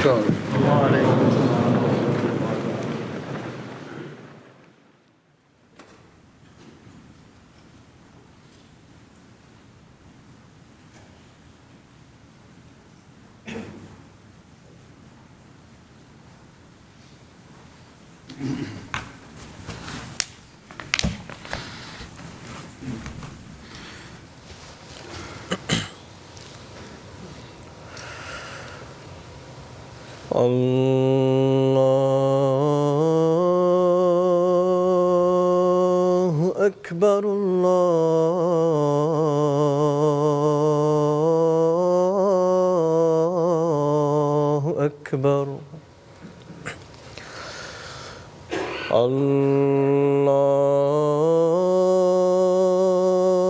السلام. وعلیکم السلام. اللہ اکبر اللہ اکبر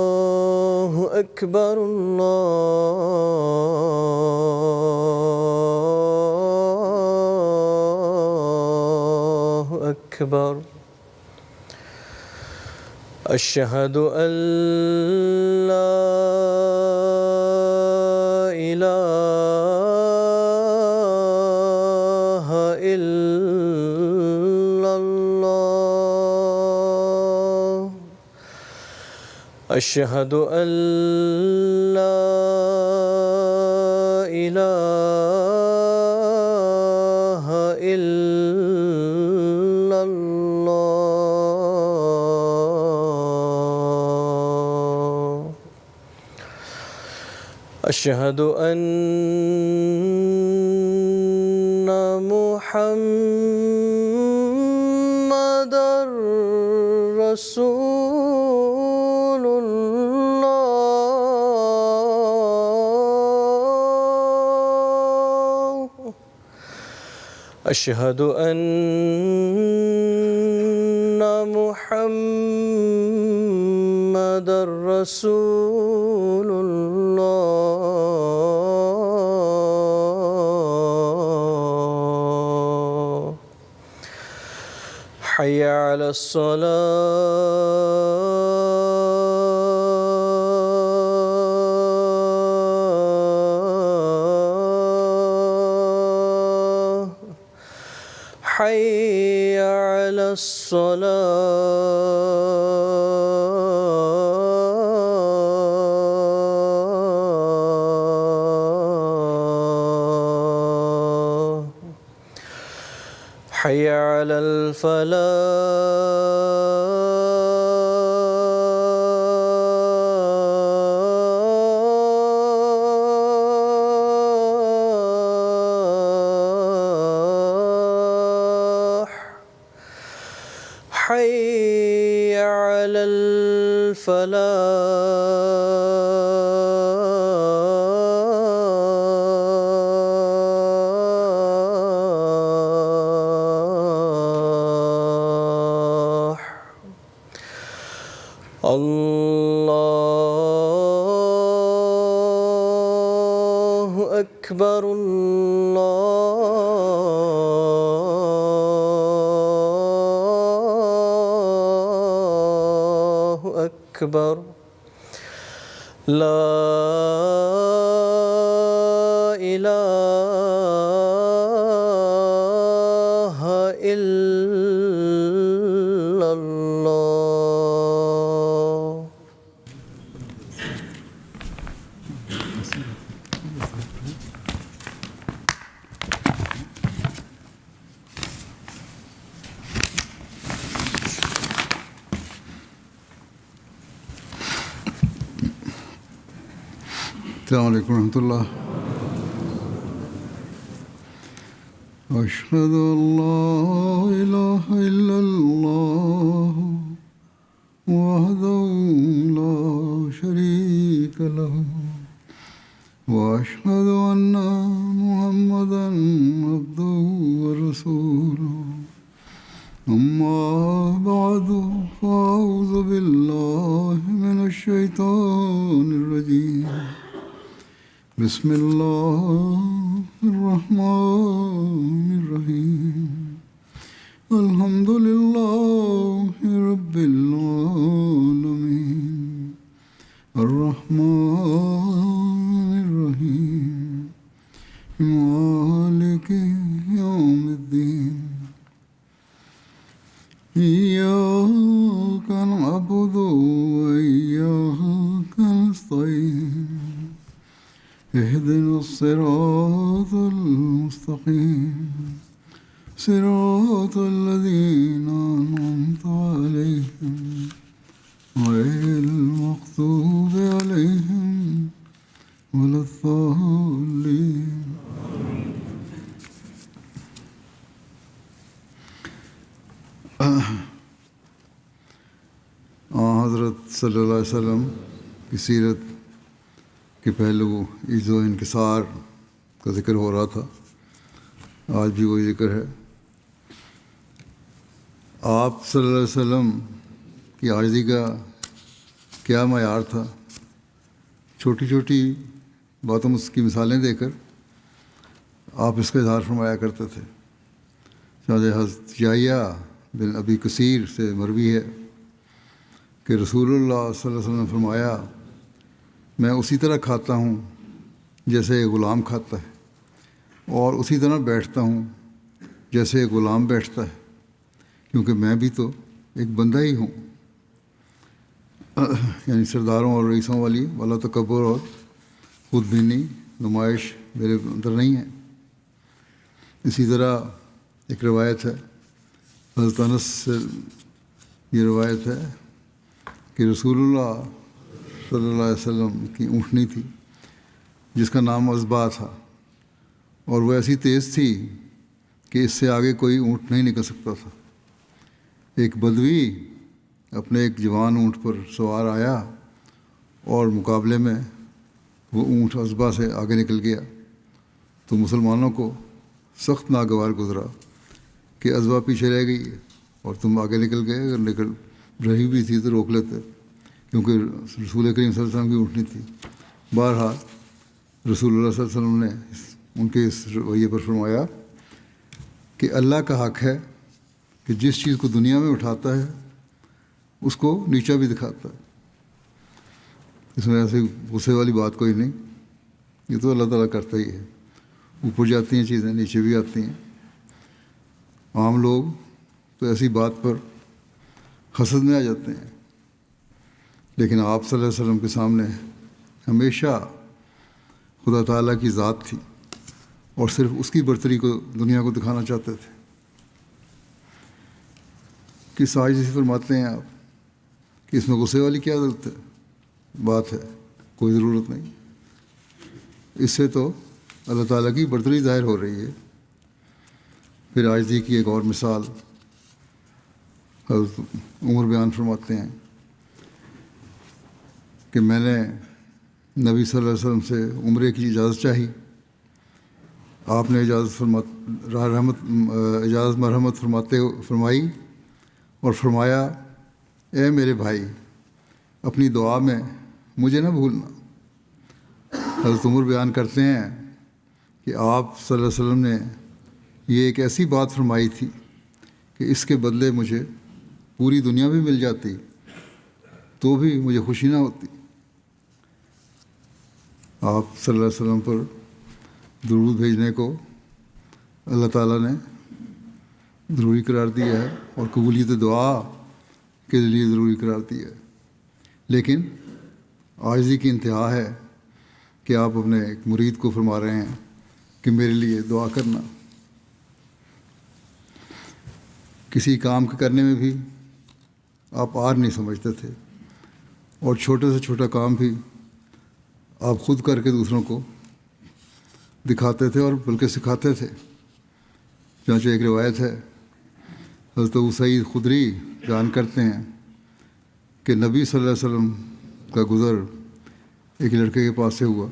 اللہ اکبر اللہ اکبر. اشہد ان لا الہ الا اللہ. اشہد ان لا الہ الا اللہ. اشہد ان محمد رسول اللہ. اشہد ان محمد رسول اللہ. حی علی الصلاة. حی علی الصلاة. حی علی الفلاح. حی علی الفلاح. اللہ اکبر اللہ اکبر. لا الہ الا اللہ. السلام علیکم ورحمۃ اللہ. اشہد ان لا الہ الا اللہ وحدہ لا شریک لہ واشہد ان محمدا عبدہ ورسولہ. اما بعد فاعوذ باللہ من الشیطان الرجیم. بسم اللہ الرحمن الرحیم. الحمد للہ رب العالمین الرحمن الرحیم مالک إياك نعبد وإياك نستعين اهدنا الصراط المستقيم صراط الذين أنعمت عليهم غير المغضوب عليهم ولا الضالين. حضرت صلی اللہ علیہ وسلم کی سیرت کے پہلو عجز و انکسار کا ذکر ہو رہا تھا. آج بھی وہی ذکر ہے. آپ صلی اللہ علیہ وسلم کی عاجزی کا کیا معیار تھا. چھوٹی چھوٹی باتوں کی مثالیں دے کر آپ اس کا اظہار فرمایا کرتے تھے. چنانچہ حضرت یحییٰ بن ابی کثیر سے مروی ہے کہ رسول اللہ صلی اللہ علیہ وسلم نے فرمایا میں اسی طرح کھاتا ہوں جیسے ایک غلام کھاتا ہے اور اسی طرح بیٹھتا ہوں جیسے ایک غلام بیٹھتا ہے کیونکہ میں بھی تو ایک بندہ ہی ہوں. یعنی سرداروں اور رئیسوں والا تکبر اور خود بینی نمائش میرے اندر نہیں ہے. اسی طرح ایک روایت ہے حضرت انس سے یہ روایت ہے کہ رسول اللہ صلی اللہ علیہ وسلم کی اونٹنی تھی جس کا نام عزبہ تھا اور وہ ایسی تیز تھی کہ اس سے آگے کوئی اونٹ نہیں نکل سکتا تھا. ایک بدوی اپنے ایک جوان اونٹ پر سوار آیا اور مقابلے میں وہ اونٹ عزبہ سے آگے نکل گیا تو مسلمانوں کو سخت ناگوار گزرا کہ عزبہ پیچھے رہ گئی اور تم آگے نکل گئے. اگر نکل رہی بھی تھی تو روک لیتے کیونکہ رسول کریم صلی اللہ علیہ وسلم کی اونٹنی تھی. بہرحال رسول اللہ صلی اللہ علیہ وسلم نے ان کے اس رویے پر فرمایا کہ اللہ کا حق ہے کہ جس چیز کو دنیا میں اٹھاتا ہے اس کو نیچا بھی دکھاتا ہے. اس میں ایسے غصے والی بات کوئی نہیں. یہ تو اللہ تعالیٰ کرتا ہی ہے. اوپر جاتی ہیں چیزیں نیچے بھی آتی ہیں. عام لوگ تو ایسی بات پر حسد میں آ جاتے ہیں لیکن آپ صلی اللہ علیہ وسلم کے سامنے ہمیشہ خدا تعالیٰ کی ذات تھی اور صرف اس کی برتری کو دنیا کو دکھانا چاہتے تھے. کس عاجزی سے فرماتے ہیں آپ کہ اس میں غصے والی کیا ضرورت ہے بات ہے. کوئی ضرورت نہیں. اس سے تو اللہ تعالیٰ کی برتری ظاہر ہو رہی ہے. پھر عاجزی کی ایک اور مثال حضرت عمر بیان فرماتے ہیں کہ میں نے نبی صلی اللہ علیہ وسلم سے عمرے کی اجازت چاہی. آپ نے اجازت مرحمت فرمائی اور فرمایا اے میرے بھائی اپنی دعا میں مجھے نہ بھولنا. حضرت عمر بیان کرتے ہیں کہ آپ صلی اللہ علیہ وسلم نے یہ ایک ایسی بات فرمائی تھی کہ اس کے بدلے مجھے پوری دنیا بھی مل جاتی تو بھی مجھے خوشی نہ ہوتی. آپ صلی اللہ علیہ وسلم پر درود بھیجنے کو اللہ تعالیٰ نے ضروری قرار دیا ہے اور قبولیت دعا کے لیے ضروری قرار دیا ہے. لیکن عاجزی کی انتہا ہے کہ آپ اپنے ایک مرید کو فرما رہے ہیں کہ میرے لیے دعا کرنا. کسی کام کے کرنے میں بھی آپ آر نہیں سمجھتے تھے اور چھوٹے سے چھوٹا کام بھی آپ خود کر کے دوسروں کو دکھاتے تھے اور بلکہ سکھاتے تھے. چنانچہ ایک روایت ہے حضرت ابو سعید خدری بیان کرتے ہیں کہ نبی صلی اللہ علیہ وسلم کا گزر ایک لڑکے کے پاس سے ہوا.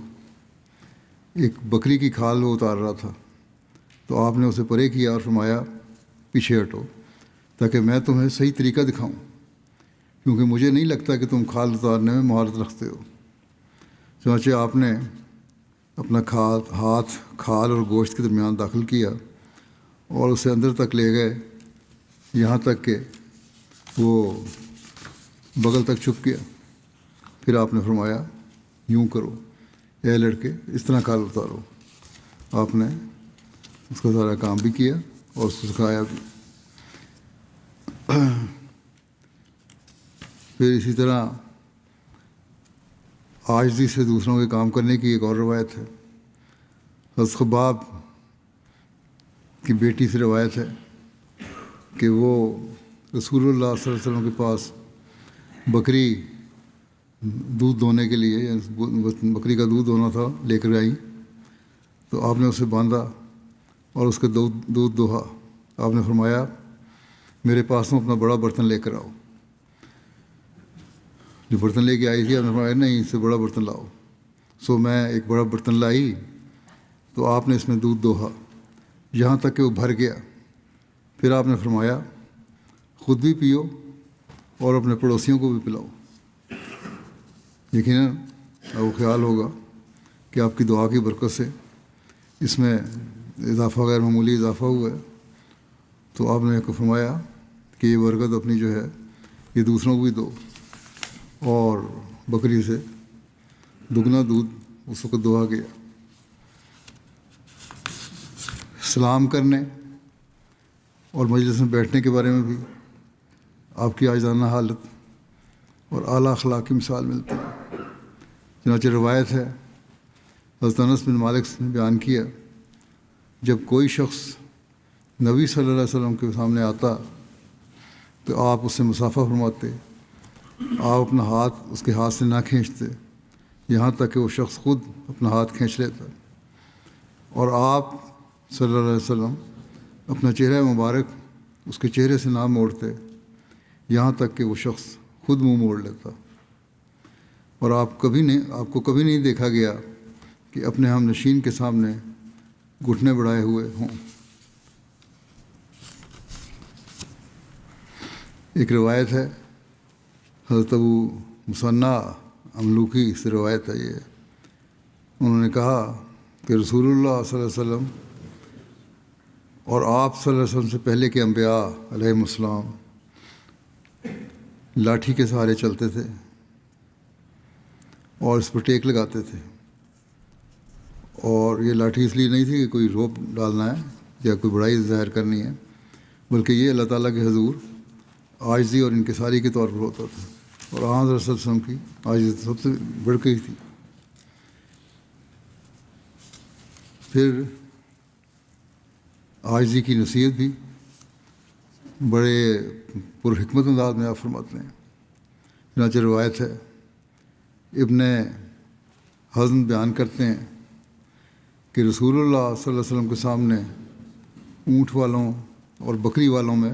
ایک بکری کی کھال وہ اتار رہا تھا تو آپ نے اسے پرے کیا اور فرمایا پیچھے ہٹو تاکہ میں تمہیں صحیح طریقہ دکھاؤں کیونکہ مجھے نہیں لگتا کہ تم کھال اتارنے میں مہارت رکھتے ہو. چنانچہ آپ نے اپنا ہاتھ کھال اور گوشت کے درمیان داخل کیا اور اسے اندر تک لے گئے یہاں تک کہ وہ بغل تک چھپ گیا. پھر آپ نے فرمایا یوں کرو اے لڑکے اس طرح کھال اتارو. آپ نے اس کا سارا کام بھی کیا اور اس کو سکھایا بھی. پھر اسی طرح عاجزی سے دوسروں کے کام کرنے کی ایک اور روایت ہے۔ حضرت خباب کی بیٹی سے روایت ہے کہ وہ رسول اللہ صلی اللہ علیہ وسلم کے پاس بکری دودھ دونے کے لیے، بکری کا دودھ دونا تھا، لے کر آئیں تو آپ نے اسے باندھا اور اس کا دودھ دوہا۔ آپ نے فرمایا میرے پاس میں اپنا بڑا برتن لے کر آؤ۔ جو برتن لے کے آئی تھی آپ نے فرمایا نہیں، اس سے بڑا برتن لاؤ۔ سو میں ایک بڑا برتن لائی تو آپ نے اس میں دودھ دوہا یہاں تک کہ وہ بھر گیا۔ پھر آپ نے فرمایا خود بھی پیو اور اپنے پڑوسیوں کو بھی پلاؤ۔ یقیناً آپ کو خیال ہوگا کہ آپ کی دعا کی برکت سے اس میں اضافہ، غیر معمولی اضافہ ہوا ہے۔ تو آپ نے فرمایا کہ یہ برکت اپنی جو ہے یہ دوسروں کو بھی دو، اور بکری سے دگنا دودھ اس وقت دوہا گیا۔ سلام کرنے اور مجلس میں بیٹھنے کے بارے میں بھی آپ کی عاجزانہ حالت اور اعلیٰ اخلاق کی مثال ملتی ہے۔ چنانچہ روایت ہے، حضرت انس بن مالک نے بیان کیا، جب کوئی شخص نبی صلی اللہ علیہ وسلم کے سامنے آتا تو آپ اس سے مصافحہ فرماتے، آپ اپنا ہاتھ اس کے ہاتھ سے نہ کھینچتے یہاں تک کہ وہ شخص خود اپنا ہاتھ کھینچ لیتا، اور آپ صلی اللہ علیہ وسلم اپنا چہرہ مبارک اس کے چہرے سے نہ موڑتے یہاں تک کہ وہ شخص خود منہ موڑ لیتا، اور آپ کو کبھی نہیں دیکھا گیا کہ اپنے ہم نشین کے سامنے گھٹنے بڑھائے ہوئے ہوں۔ ایک روایت ہے، حضرت ابو مصنع املوکی سے روایت ہے یہ، انہوں نے کہا کہ رسول اللہ صلی اللہ علیہ وسلم اور آپ صلی اللہ علیہ وسلم سے پہلے کے انبیاء علیہ السلام لاٹھی کے سہارے چلتے تھے اور اس پر ٹیک لگاتے تھے، اور یہ لاٹھی اس لیے نہیں تھی کہ کوئی روپ ڈالنا ہے یا کوئی بڑائی ظاہر کرنی ہے، بلکہ یہ اللہ تعالیٰ کے حضور عاجزی اور انکساری کے طور پر ہوتا تھا، اور حضرت صلی اللہ علیہ وسلم کی عاجزی سب سے بڑھ گئی تھی۔ پھر عاجزی کی نصیحت بھی بڑے پرحکمت انداز میں آپ فرماتے ہیں۔ چنانچہ روایت ہے، ابن حزم بیان کرتے ہیں کہ رسول اللہ صلی اللہ علیہ وسلم کے سامنے اونٹ والوں اور بکری والوں میں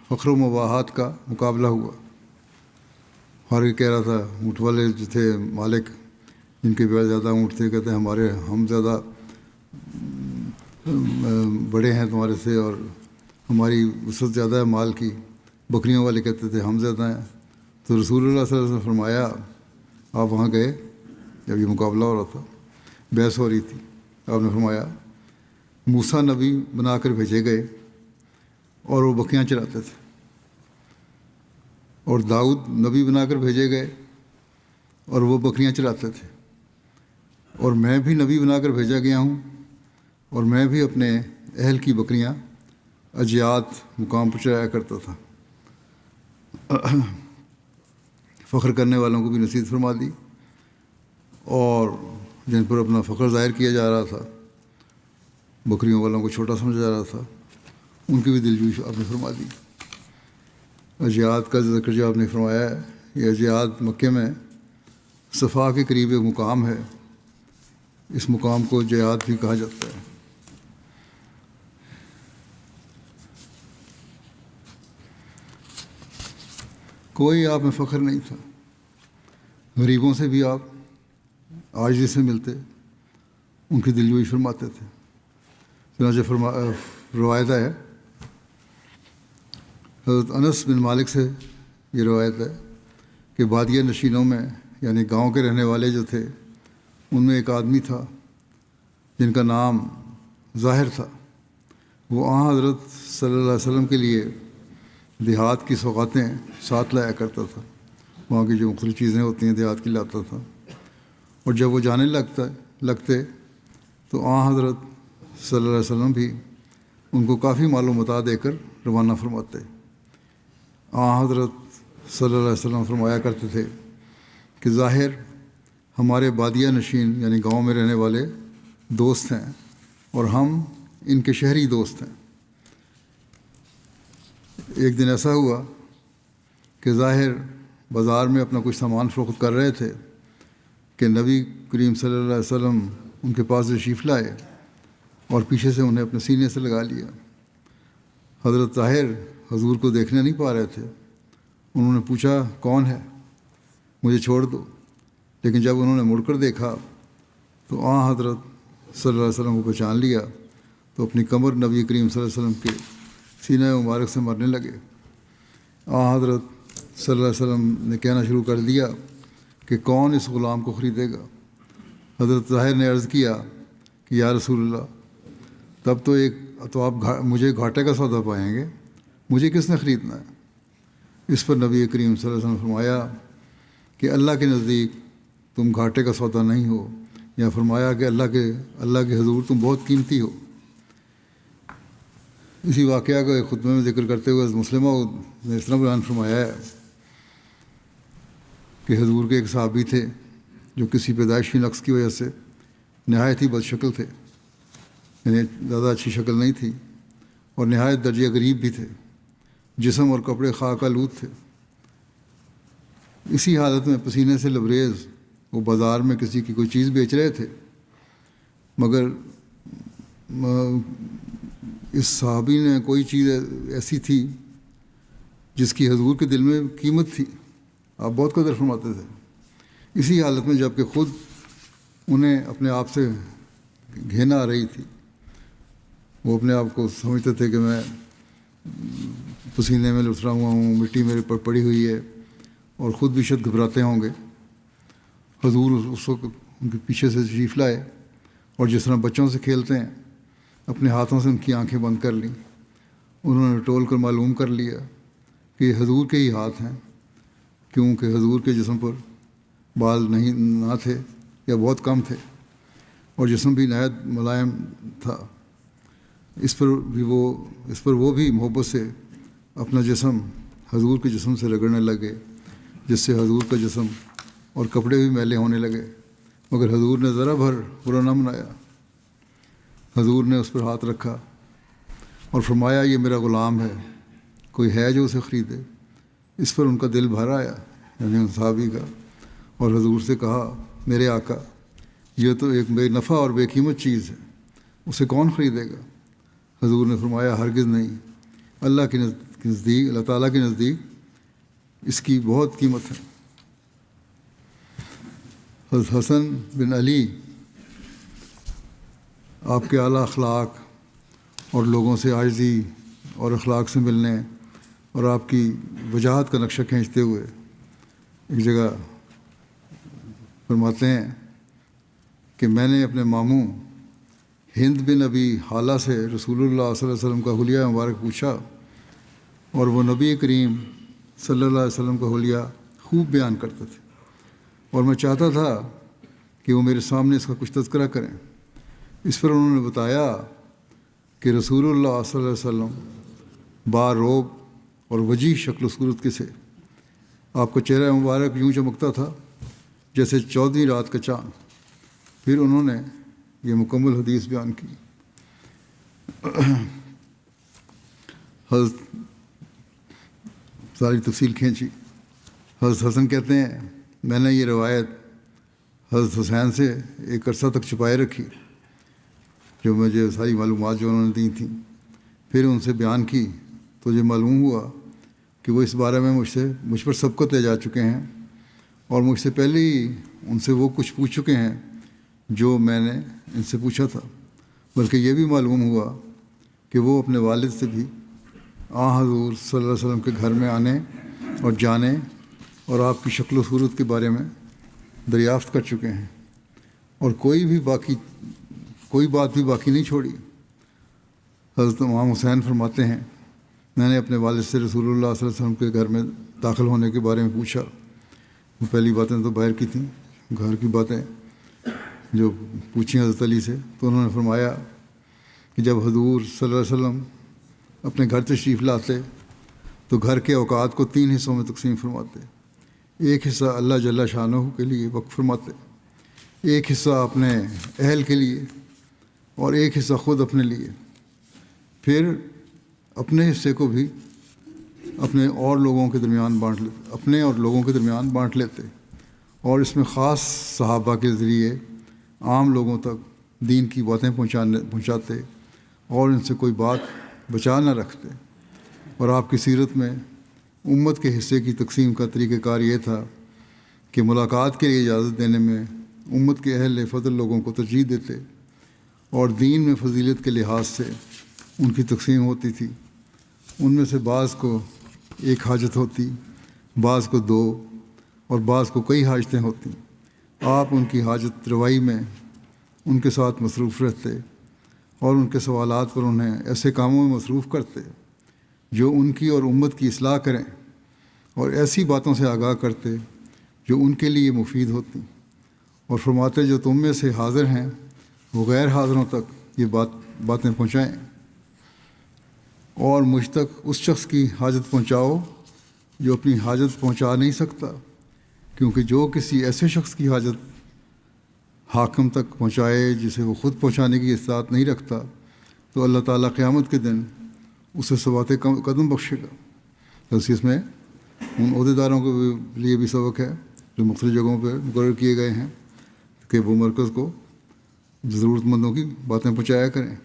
فخر و مباحات کا مقابلہ ہوا۔ ہر ایک کہہ رہا تھا، اونٹ والے جو تھے مالک جن کے بہت زیادہ اونٹ تھے، کہتے ہیں ہم زیادہ بڑے ہیں تمہارے سے اور ہماری وسعت زیادہ ہے مال کی۔ بکریوں والے کہتے تھے ہم زیادہ ہیں۔ تو رسول اللہ صلی اللہ علیہ وسلم نے فرمایا، آپ وہاں گئے جب یہ مقابلہ ہو رہا تھا، بحث ہو رہی تھی، آپ نے فرمایا موسیٰ نبی بنا کر بھیجے گئے اور وہ بکریاں چراتے تھے، اور داؤد نبی بنا کر بھیجے گئے اور وہ بکریاں چراتے تھے، اور میں بھی نبی بنا کر بھیجا گیا ہوں اور میں بھی اپنے اہل کی بکریاں اجیات مقام پر چرایا کرتا تھا۔ فخر کرنے والوں کو بھی نصیحت فرما دی، اور جن پر اپنا فخر ظاہر کیا جا رہا تھا، بکریوں والوں کو چھوٹا سمجھا جا رہا تھا، ان کی بھی دلجوئی آپ نے فرما دی۔ اجیات کا ذکر جو آپ نے فرمایا ہے، یہ اجیات مکے میں صفا کے قریب ایک مقام ہے، اس مقام کو جیات بھی کہا جاتا ہے۔ کوئی آپ میں فخر نہیں تھا، غریبوں سے بھی آپ عاجزی سے ملتے، ان کی دلجوئی فرماتے تھے۔ چنانچہ روایت ہے، حضرت انس بن مالک سے یہ روایت ہے کہ بادیہ نشینوں میں یعنی گاؤں کے رہنے والے جو تھے، ان میں ایک آدمی تھا جن کا نام ظاہر تھا۔ وہ حضرت صلی اللہ علیہ وسلم کے لیے دیہات کی سوغاتیں ساتھ لایا کرتا تھا، وہاں کی جو مختلف چیزیں ہوتی ہیں دیہات کی لاتا تھا، اور جب وہ جانے لگتے تو حضرت صلی اللہ علیہ وسلم بھی ان کو کافی مال و متاع دے کر روانہ فرماتے۔ حضرت صلی اللہ علیہ وسلم فرمایا کرتے تھے کہ ظاہر ہمارے بادیہ نشین یعنی گاؤں میں رہنے والے دوست ہیں اور ہم ان کے شہری دوست ہیں۔ ایک دن ایسا ہوا کہ ظاہر بازار میں اپنا کچھ سامان فروخت کر رہے تھے کہ نبی کریم صلی اللہ علیہ وسلم ان کے پاس تشریف لائے اور پیچھے سے انہیں اپنے سینے سے لگا لیا۔ حضرت طاہر حضور کو دیکھنے نہیں پا رہے تھے۔ انہوں نے پوچھا کون ہے، مجھے چھوڑ دو۔ لیکن جب انہوں نے مڑ کر دیکھا تو حضرت صلی اللہ علیہ وسلم کو پہچان لیا تو اپنی کمر نبی کریم صلی اللہ علیہ وسلم کے سینہ مبارک سے مرنے لگے۔ حضرت صلی اللہ علیہ وسلم نے کہنا شروع کر دیا کہ کون اس غلام کو خریدے گا؟ حضرت طاہر نے عرض کیا کہ یا رسول اللہ، تب تو آپ مجھے گھاٹے کا سودا پائیں گے، مجھے کس نے خریدنا ہے؟ اس پر نبی کریم صلی اللہ علیہ وسلم نے فرمایا کہ اللہ کے نزدیک تم گھاٹے کا سودا نہیں ہو، یا فرمایا کہ اللہ کے حضور تم بہت قیمتی ہو۔ اسی واقعہ کو ایک خطبے میں ذکر کرتے ہوئے مسلمہ نے اس طرح بیان فرمایا ہے کہ حضور کے ایک صحابی تھے جو کسی پیدائشی نقص کی وجہ سے نہایت ہی بد شکل تھے، یعنی زیادہ اچھی شکل نہیں تھی، اور نہایت درجہ غریب بھی تھے، جسم اور کپڑے خاک آلود تھے۔ اسی حالت میں پسینے سے لبریز وہ بازار میں کسی کی کوئی چیز بیچ رہے تھے، مگر اس صحابی نے کوئی چیز ایسی تھی جس کی حضور کے دل میں قیمت تھی، آپ بہت قدر فرماتے تھے۔ اسی حالت میں جب کہ خود انہیں اپنے آپ سے گھینا آ رہی تھی، وہ اپنے آپ کو سمجھتے تھے کہ میں پسینے میں لتھڑا ہوا ہوں، مٹی میرے پر پڑی ہوئی ہے، اور خود بھی شاید گھبراتے ہوں گے۔ حضور اس وقت ان کے پیچھے سے تشریف لائے اور جس طرح بچوں سے کھیلتے ہیں اپنے ہاتھوں سے ان کی آنکھیں بند کر لیں۔ انہوں نے ٹول کر معلوم کر لیا کہ یہ حضور کے ہی ہاتھ ہیں، کیونکہ حضور کے جسم پر بال نہ تھے یا بہت کم تھے، اور جسم بھی نہایت ملائم تھا۔ اس پر وہ بھی محبت سے اپنا جسم حضور کے جسم سے رگڑنے لگے، جس سے حضور کا جسم اور کپڑے بھی میلے ہونے لگے، مگر حضور نے ذرا بھر برا نہ منایا۔ حضور نے اس پر ہاتھ رکھا اور فرمایا یہ میرا غلام ہے، کوئی ہے جو اسے خریدے؟ اس پر ان کا دل بھر آیا، یعنی ان صحابی کا، اور حضور سے کہا میرے آقا، یہ تو ایک بے نفع اور بے قیمت چیز ہے، اسے کون خریدے گا؟ حضور نے فرمایا ہرگز نہیں، اللہ تعالیٰ کے نزدیک اس کی بہت قیمت ہے۔ حضرت حسن بن علی آپ کے اعلیٰ اخلاق اور لوگوں سے عاجزی اور اخلاق سے ملنے اور آپ کی وجاہت کا نقشہ کھینچتے ہوئے ایک جگہ فرماتے ہیں کہ میں نے اپنے ماموں ہند بن ابی حالہ سے رسول اللہ صلی اللہ علیہ وسلم کا حلیہ مبارک پوچھا، اور وہ نبی کریم صلی اللہ علیہ وسلم کا حلیہ خوب بیان کرتے تھے، اور میں چاہتا تھا کہ وہ میرے سامنے اس کا کچھ تذکرہ کریں۔ اس پر انہوں نے بتایا کہ رسول اللہ صلی اللہ علیہ وسلم باروب اور وجیح شکل و صورت کے تھے، آپ کا چہرہ مبارک یوں چمکتا تھا جیسے 14ویں رات کا چاند۔ پھر انہوں نے یہ مکمل حدیث بیان کی۔ حضرت ساری تفصیل کھینچی۔ حضرت حسن کہتے ہیں میں نے یہ روایت حضرت حسین سے ایک عرصہ تک چھپائے رکھی، جو مجھے ساری معلومات جو انہوں نے دی تھیں، پھر ان سے بیان کی تو یہ معلوم ہوا کہ وہ اس بارے میں مجھ پر سبقت لے جا چکے ہیں، اور مجھ سے پہلے ہی ان سے وہ کچھ پوچھ چکے ہیں جو میں نے ان سے پوچھا تھا، بلکہ یہ بھی معلوم ہوا کہ وہ اپنے والد سے بھی حضور صلی اللہ علیہ وسلم کے گھر میں آنے اور جانے اور آپ کی شکل و صورت کے بارے میں دریافت کر چکے ہیں، اور کوئی بات بھی باقی نہیں چھوڑی۔ حضرت امام حسین فرماتے ہیں میں نے اپنے والد سے رسول اللہ صلی اللہ علیہ وسلم کے گھر میں داخل ہونے کے بارے میں پوچھا۔ وہ پہلی باتیں تو باہر کی تھیں، گھر کی باتیں جو پوچھیں حضرت علی سے، تو انہوں نے فرمایا کہ جب حضور صلی اللہ علیہ وسلم اپنے گھر تشریف لاتے تو گھر کے اوقات کو 3 حصوں میں تقسیم فرماتے، ایک حصہ اللہ جل شانہ کے لیے وقف فرماتے، ایک حصہ اپنے اہل کے لیے اور ایک حصہ خود اپنے لیے، پھر اپنے حصے کو بھی اپنے اور لوگوں کے درمیان بانٹ لیتے اور اس میں خاص صحابہ کے ذریعے عام لوگوں تک دین کی باتیں پہنچاتے اور ان سے کوئی بات بچا نہ رکھتے۔ اور آپ کی سیرت میں امت کے حصے کی تقسیم کا طریقہ کار یہ تھا کہ ملاقات کے لیے اجازت دینے میں امت کے اہل فضل لوگوں کو ترجیح دیتے اور دین میں فضیلت کے لحاظ سے ان کی تقسیم ہوتی تھی۔ ان میں سے بعض کو ایک حاجت ہوتی، بعض کو 2 اور بعض کو کئی حاجتیں ہوتی۔ آپ ان کی حاجت روائی میں ان کے ساتھ مصروف رہتے اور ان کے سوالات پر انہیں ایسے کاموں میں مصروف کرتے جو ان کی اور امت کی اصلاح کریں اور ایسی باتوں سے آگاہ کرتے جو ان کے لیے مفید ہوتی، اور فرماتے جو تم میں سے حاضر ہیں وہ غیر حاضروں تک یہ باتیں پہنچائیں، اور مجھ تک اس شخص کی حاجت پہنچاؤ جو اپنی حاجت پہنچا نہیں سکتا، کیونکہ جو کسی ایسے شخص کی حاجت حاکم تک پہنچائے جسے وہ خود پہنچانے کی استطاعت نہیں رکھتا، تو اللہ تعالیٰ قیامت کے دن اسے ثوابِ قدم بخشے گا۔ بس اس میں ان عہدیداروں کے لیے بھی سبق ہے جو مختلف جگہوں پہ مقرر کیے گئے ہیں کہ وہ مرکز کو ضرورت مندوں کی باتیں پہنچایا کریں۔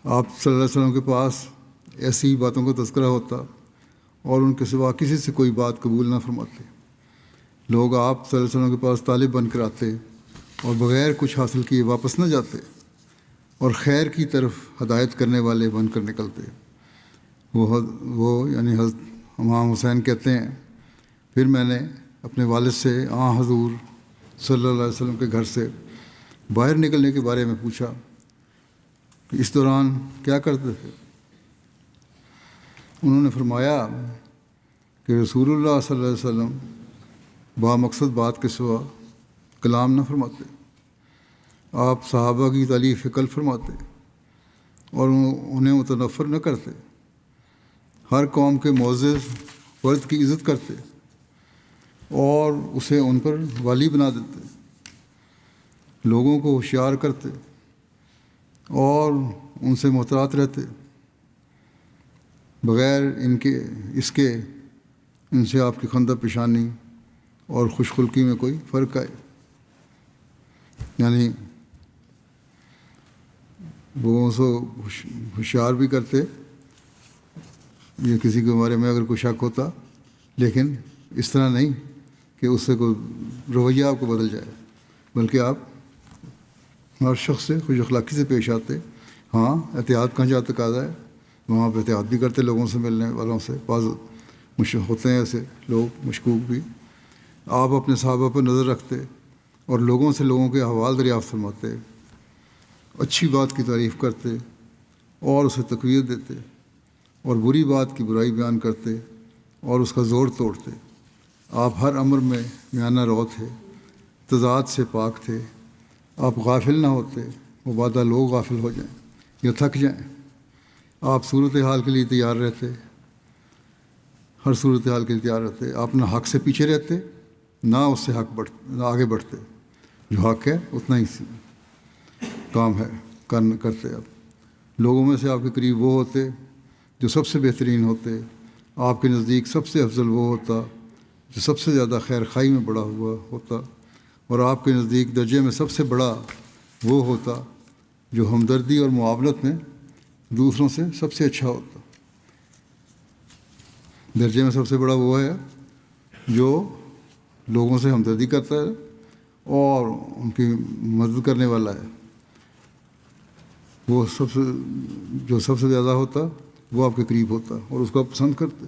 آپ صلی اللہ علیہ وسلم کے پاس ایسی باتوں کا تذکرہ ہوتا اور ان کے سوا کسی سے کوئی بات قبول نہ فرماتے۔ لوگ آپ صلی اللہ علیہ وسلم کے پاس طالب بن کر آتے اور بغیر کچھ حاصل کیے واپس نہ جاتے اور خیر کی طرف ہدایت کرنے والے بن کر نکلتے۔ وہ یعنی حضرت امام حسین کہتے ہیں، پھر میں نے اپنے والد سے حضور صلی اللہ علیہ وسلم کے گھر سے باہر نکلنے کے بارے میں پوچھا کہ اس دوران کیا کرتے تھے۔ انہوں نے فرمایا کہ رسول اللہ صلی اللہ علیہ وسلم بامقصد بات کے سوا کلام نہ فرماتے، آپ صحابہ کی تعلیف قلب فرماتے اور انہیں متنفر نہ کرتے، ہر قوم کے معزز فرد کی عزت کرتے اور اسے ان پر والی بنا دیتے، لوگوں کو ہوشیار کرتے اور ان سے محتاط رہتے، بغیر ان سے آپ کی خندہ پیشانی اور خوش خلقی میں کوئی فرق آئے۔ یعنی لوگوں سے ہوشیار بھی کرتے، یہ کسی کے بارے میں اگر کوئی شک ہوتا، لیکن اس طرح نہیں کہ اس سے کوئی رویہ آپ کو بدل جائے، بلکہ آپ ہر شخص سے خوش اخلاقی سے پیش آتے۔ ہاں، احتیاط کا جہاں تقاضا ہے وہاں پہ احتیاط بھی کرتے، لوگوں سے ملنے والوں سے بعض ہوتے ہیں ایسے لوگ مشکوک بھی۔ آپ اپنے صحابہ پر نظر رکھتے اور لوگوں سے لوگوں کے احوال دریافت فرماتے، اچھی بات کی تعریف کرتے اور اسے تقویت دیتے اور بری بات کی برائی بیان کرتے اور اس کا زور توڑتے۔ آپ ہر امر میں میانہ رو تھے، تضاد سے پاک تھے، آپ غافل نہ ہوتے، مبادہ لوگ غافل ہو جائیں یا تھک جائیں۔ آپ صورتحال کے لیے تیار رہتے، ہر صورتحال کے لیے تیار رہتے، آپ نہ حق سے پیچھے رہتے نہ اس سے نہ آگے بڑھتے، جو حق ہے اتنا ہی کام ہے کرتے۔ آپ لوگوں میں سے آپ کے قریب وہ ہوتے جو سب سے بہترین ہوتے، آپ کے نزدیک سب سے افضل وہ ہوتا جو سب سے زیادہ خیر خواہی میں بڑا ہوا ہوتا، اور آپ کے نزدیک درجے میں سب سے بڑا وہ ہوتا جو ہمدردی اور معاونت میں دوسروں سے سب سے اچھا ہوتا۔ درجے میں سب سے بڑا وہ ہے جو لوگوں سے ہمدردی کرتا ہے اور ان کی مدد کرنے والا ہے، وہ جو سب سے زیادہ ہوتا وہ آپ کے قریب ہوتا اور اس کو آپ پسند کرتے۔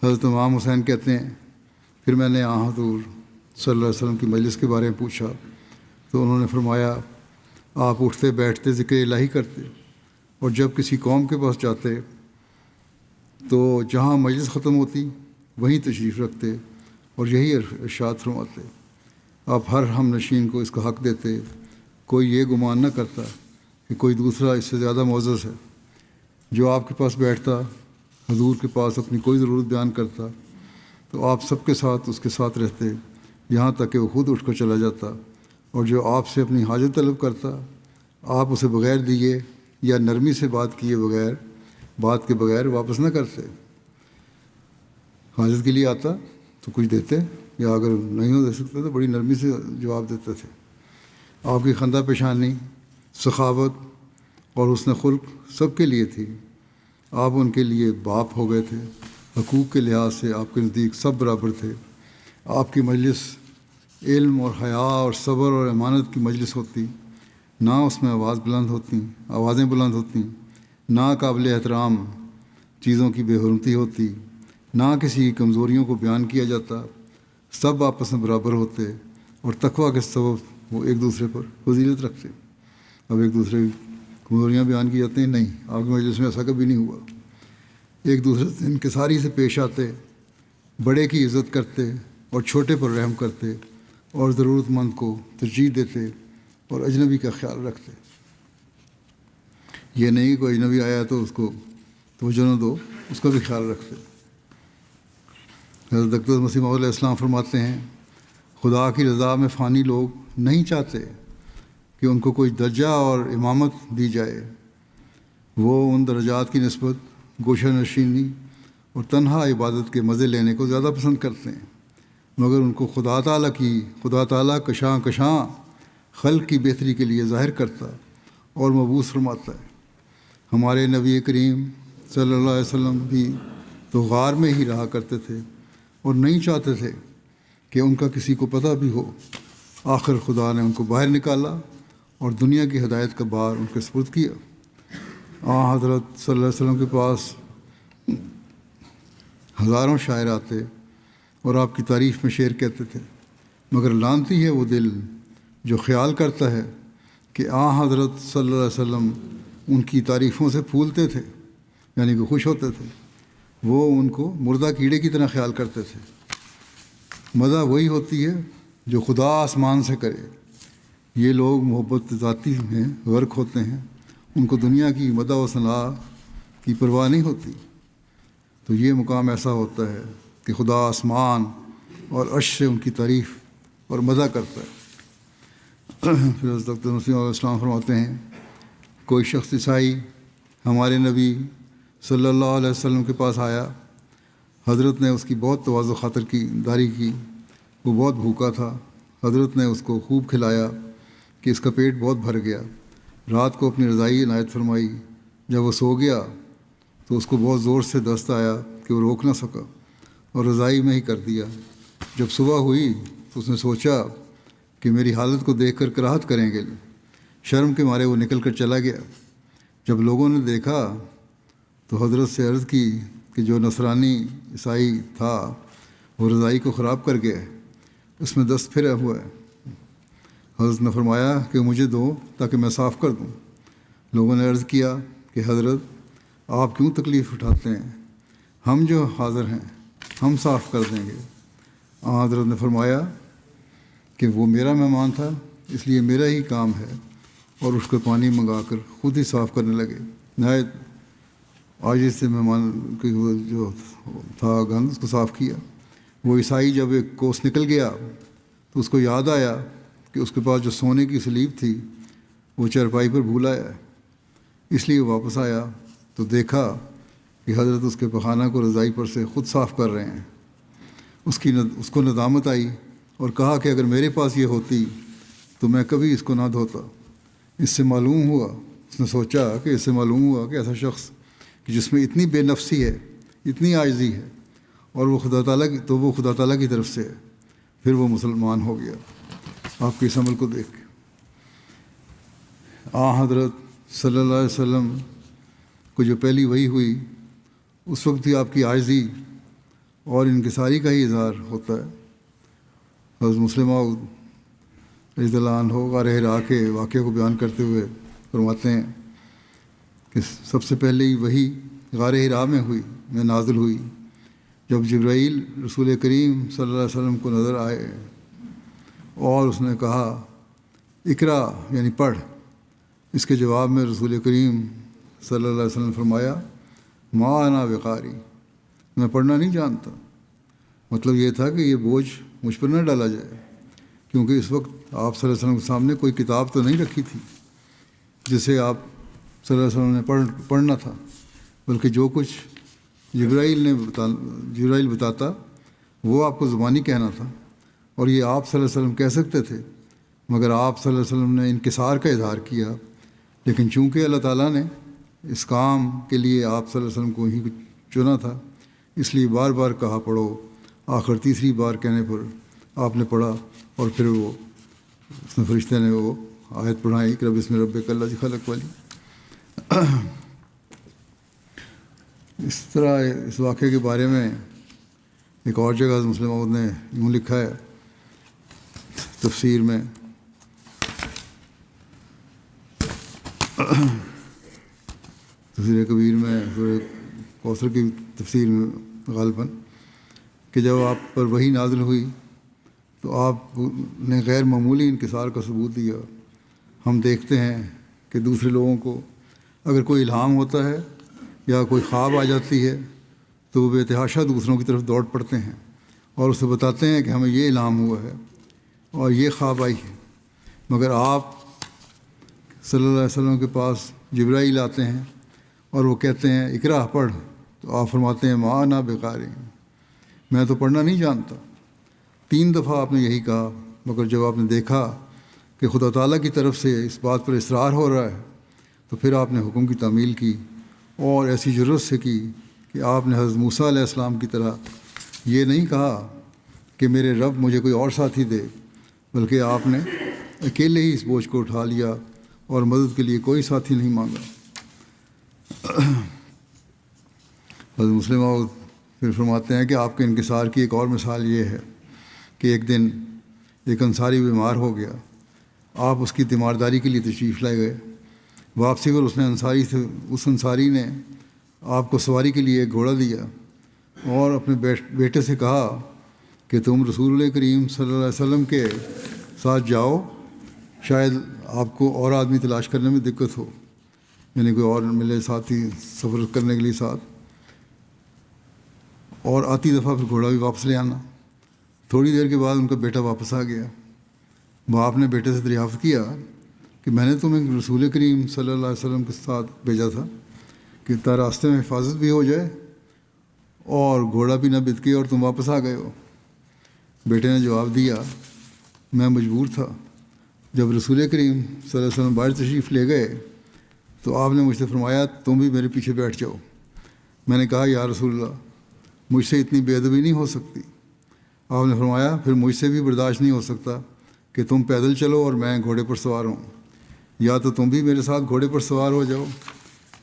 حضرت امام حسین کہتے ہیں، پھر میں نے حضور صلی اللہ علیہ وسلم کی مجلس کے بارے میں پوچھا تو انہوں نے فرمایا، آپ اٹھتے بیٹھتے ذکر الہی کرتے اور جب کسی قوم کے پاس جاتے تو جہاں مجلس ختم ہوتی وہیں تشریف رکھتے اور یہی ارشاد فرماتے۔ آپ ہر ہم نشین کو اس کا حق دیتے، کوئی یہ گمان نہ کرتا کہ کوئی دوسرا اس سے زیادہ معزز ہے۔ جو آپ کے پاس بیٹھتا حضور کے پاس اپنی کوئی ضرورت بیان کرتا تو آپ سب کے ساتھ اس کے ساتھ رہتے، یہاں تک کہ وہ خود اٹھ کر چلا جاتا، اور جو آپ سے اپنی حاجت طلب کرتا آپ اسے بغیر دیے یا نرمی سے بات کیے بغیر، بات کے بغیر واپس نہ کرتے۔ حاجت کے لیے آتا تو کچھ دیتے، یا اگر نہیں ہو دے سکتے تو بڑی نرمی سے جواب دیتے تھے۔ آپ کی خندہ پیشانی، سخاوت اور حسن خلق سب کے لیے تھی۔ آپ ان کے لیے باپ ہو گئے تھے۔ حقوق کے لحاظ سے آپ کے نزدیک سب برابر تھے۔ آپ کی مجلس علم اور حیا اور صبر اور امانت کی مجلس ہوتی، نہ اس میں آوازیں بلند ہوتیں، نہ قابل احترام چیزوں کی بے حرمتی ہوتی، نہ کسی کی کمزوریوں کو بیان کیا جاتا، سب آپس میں برابر ہوتے، اور تقویٰ کے سبب وہ ایک دوسرے پر فضیلت رکھتے۔ اب ایک دوسرے کی کمزوریاں بیان کی جاتی ہیں؟ نہیں، آپ کی مجلس میں ایسا کبھی نہیں ہوا۔ ایک دوسرے سے انکساری سے پیش آتے، بڑے کی عزت کرتے اور چھوٹے پر رحم کرتے، اور ضرورت مند کو ترجیح دیتے اور اجنبی کا خیال رکھتے۔ یہ نہیں کہ کوئی اجنبی آیا تو اس کو توجہ نہ دو، اس کا بھی خیال رکھتے۔ حضرت اقدس مسیح موعود علیہ السلام فرماتے ہیں، خدا کی رضا میں فانی لوگ نہیں چاہتے کہ ان کو کوئی درجہ اور امامت دی جائے۔ وہ ان درجات کی نسبت گوشہ نشینی اور تنہا عبادت کے مزے لینے کو زیادہ پسند کرتے ہیں، مگر ان کو خدا تعالیٰ کشاں خلق کی بہتری کے لیے ظاہر کرتا اور مبعوث فرماتا ہے۔ ہمارے نبی کریم صلی اللہ علیہ وسلم بھی تو غار میں ہی رہا کرتے تھے اور نہیں چاہتے تھے کہ ان کا کسی کو پتہ بھی ہو۔ آخر خدا نے ان کو باہر نکالا اور دنیا کی ہدایت کا بار ان کے سپرد کیا۔ حضرت صلی اللہ علیہ وسلم کے پاس ہزاروں شاعر آتے اور آپ کی تعریف میں شعر کہتے تھے، مگر لعنتی ہے وہ دل جو خیال کرتا ہے کہ حضرت صلی اللہ علیہ وسلم ان کی تعریفوں سے پھولتے تھے، یعنی کہ خوش ہوتے تھے۔ وہ ان کو مردہ کیڑے کی طرح خیال کرتے تھے۔ مدح وہی ہوتی ہے جو خدا آسمان سے کرے۔ یہ لوگ محبت ذاتی میں غرق ہوتے ہیں، ان کو دنیا کی مدح و ثناء کی پرواہ نہیں ہوتی۔ تو یہ مقام ایسا ہوتا ہے کہ خدا آسمان اور عرش سے ان کی تعریف اور مدح کرتا ہے۔ پھر حضرت اقدس مسیح علیہ السلام فرماتے ہیں، کوئی شخص عیسائی ہمارے نبی صلی اللہ علیہ وسلم کے پاس آیا۔ حضرت نے اس کی بہت تواضع خاطر کی داری کی۔ وہ بہت بھوکا تھا۔ حضرت نے اس کو خوب کھلایا کہ اس کا پیٹ بہت بھر گیا۔ رات کو اپنی رضائی عنایت فرمائی۔ جب وہ سو گیا تو اس کو بہت زور سے دست آیا کہ وہ روک نہ سکا اور رضائی میں ہی کر دیا۔ جب صبح ہوئی تو اس نے سوچا کہ میری حالت کو دیکھ کر کراہت کریں گے، شرم کے مارے وہ نکل کر چلا گیا۔ جب لوگوں نے دیکھا تو حضرت سے عرض کی کہ جو نصرانی عیسائی تھا وہ رضائی کو خراب کر گیا ہے، اس میں دست پھرا ہوا ہے۔ حضرت نے فرمایا کہ مجھے دو تاکہ میں صاف کر دوں۔ لوگوں نے عرض کیا کہ حضرت آپ کیوں تکلیف اٹھاتے ہیں، ہم جو حاضر ہیں ہم صاف کر دیں گے۔ حضرت نے فرمایا کہ وہ میرا مہمان تھا، اس لیے میرا ہی کام ہے، اور اس کو پانی منگا کر خود ہی صاف کرنے لگے۔ نہایت عاجزی سے مہمان کی جو تھا گند اس کو صاف کیا۔ وہ عیسائی جب ایک کوس نکل گیا تو اس کو یاد آیا کہ اس کے پاس جو سونے کی سلیب تھی وہ چارپائی پر بھول آیا ہے، اس لیے واپس آیا تو دیکھا کہ حضرت اس کے پخانہ کو رضائی پر سے خود صاف کر رہے ہیں۔ اس کو ندامت آئی اور کہا کہ اگر میرے پاس یہ ہوتی تو میں کبھی اس کو نہ دھوتا۔ اس سے معلوم ہوا، اس نے سوچا کہ اس سے معلوم ہوا کہ ایسا شخص کہ جس میں اتنی بے نفسی ہے، اتنی عاجزی ہے، اور وہ خدا تعالیٰ کی طرف سے ہے، پھر وہ مسلمان ہو گیا۔ آپ کے اس عمل کو دیکھ کے حضرت صلی اللہ علیہ وسلم کو جو پہلی وحی ہوئی اس وقت بھی آپ کی عاجزی اور انکساری کا ہی اظہار ہوتا ہے۔ حضرت مسلم موعود رضی اللہ عنہ غار حرا کے واقعے کو بیان کرتے ہوئے فرماتے ہیں کہ سب سے پہلے ہی وحی غار حرا میں نازل ہوئی، جب جبرائیل رسول کریم صلی اللہ علیہ وسلم کو نظر آئے اور اس نے کہا اقرا یعنی پڑھ۔ اس کے جواب میں رسول کریم صلی اللہ علیہ وسلم نے فرمایا ما انا بقاری، میں پڑھنا نہیں جانتا۔ مطلب یہ تھا کہ یہ بوجھ مجھ پر نہ ڈالا جائے، کیونکہ اس وقت آپ صلی اللہ علیہ وسلم کے سامنے کوئی کتاب تو نہیں رکھی تھی جسے آپ صلی اللہ علیہ وسلم نے پڑھنا تھا، بلکہ جو کچھ جبرائیل بتاتا وہ آپ کو زبانی کہنا تھا، اور یہ آپ صلی اللہ علیہ وسلم کہہ سکتے تھے، مگر آپ صلی اللہ علیہ وسلم نے انکسار کا اظہار کیا۔ لیکن چونکہ اللہ تعالیٰ نے اس کام کے لیے آپ صلی اللہ علیہ وسلم کو ہی چنا تھا، اس لیے بار بار کہا پڑھو۔ آخر تیسری بار کہنے پر آپ نے پڑھا، اور پھر وہ اس نے فرشتے نے وہ آیت پڑھائی کہ رب بسم ربک الذی خلق والی۔ اس طرح اس واقعے کے بارے میں ایک اور جگہ مسلم موعود نے یوں لکھا ہے تفسیر میں، تفسیر کبیر میں، سورہ کوثر کی تفسیر میں غالباً، کہ جب آپ پر وحی نازل ہوئی تو آپ نے غیر معمولی انکسار کا ثبوت دیا۔ ہم دیکھتے ہیں کہ دوسرے لوگوں کو اگر کوئی الہام ہوتا ہے یا کوئی خواب آ جاتی ہے تو وہ بے تحاشا دوسروں کی طرف دوڑ پڑتے ہیں اور اسے بتاتے ہیں کہ ہمیں یہ الہام ہوا ہے اور یہ خواب آئی ہے، مگر آپ صلی اللہ علیہ وسلم کے پاس جبرائیل آتے ہیں اور وہ کہتے ہیں اقرا پڑھ، تو آپ فرماتے ہیں ما انا بقاری، میں تو پڑھنا نہیں جانتا۔ 3 دفعہ آپ نے یہی کہا، مگر جب آپ نے دیکھا کہ خدا تعالیٰ کی طرف سے اس بات پر اصرار ہو رہا ہے تو پھر آپ نے حکم کی تعمیل کی، اور ایسی جرأت سے کی کہ آپ نے حضرت موسیٰ علیہ السلام کی طرح یہ نہیں کہا کہ میرے رب مجھے کوئی اور ساتھی دے، بلکہ آپ نے اکیلے ہی اس بوجھ کو اٹھا لیا اور مدد کے لیے کوئی ساتھی نہیں مانگا۔ حضرت مسلم موعود پھر فرماتے ہیں کہ آپ کے انکسار کی ایک اور مثال یہ ہے کہ ایک دن ایک انصاری بیمار ہو گیا، آپ اس کی تیمارداری کے لیے تشریف لائے گئے۔ واپسی پر اس انصاری نے آپ کو سواری کے لیے ایک گھوڑا دیا اور اپنے بیٹے سے کہا کہ تم رسول کریم صلی اللہ علیہ وسلم کے ساتھ جاؤ، شاید آپ کو اور آدمی تلاش کرنے میں دقت ہو، یعنی کوئی اور ملے ساتھی سفر کرنے کے لیے ساتھ، اور آتی دفعہ پھر گھوڑا بھی واپس لے آنا۔ تھوڑی دیر کے بعد ان کا بیٹا واپس آ گیا۔ باپ نے بیٹے سے دریافت کیا کہ میں نے تمہیں رسول کریم صلی اللہ علیہ وسلم کے ساتھ بھیجا تھا کہ راستے میں حفاظت بھی ہو جائے اور گھوڑا بھی نہ بتکے، اور تم واپس آ گئے ہو۔ بیٹے نے جواب دیا میں مجبور تھا۔ جب رسول کریم صلی اللہ علیہ وسلم باہر تشریف لے گئے تو آپ نے مجھ سے فرمایا تم بھی میرے پیچھے بیٹھ جاؤ۔ میں نے کہا یا رسول اللہ، مجھ سے اتنی بے ادبی نہیں ہو سکتی۔ آپ نے فرمایا پھر مجھ سے بھی برداشت نہیں ہو سکتا کہ تم پیدل چلو اور میں گھوڑے پر سوار ہوں، یا تو تم بھی میرے ساتھ گھوڑے پر سوار ہو جاؤ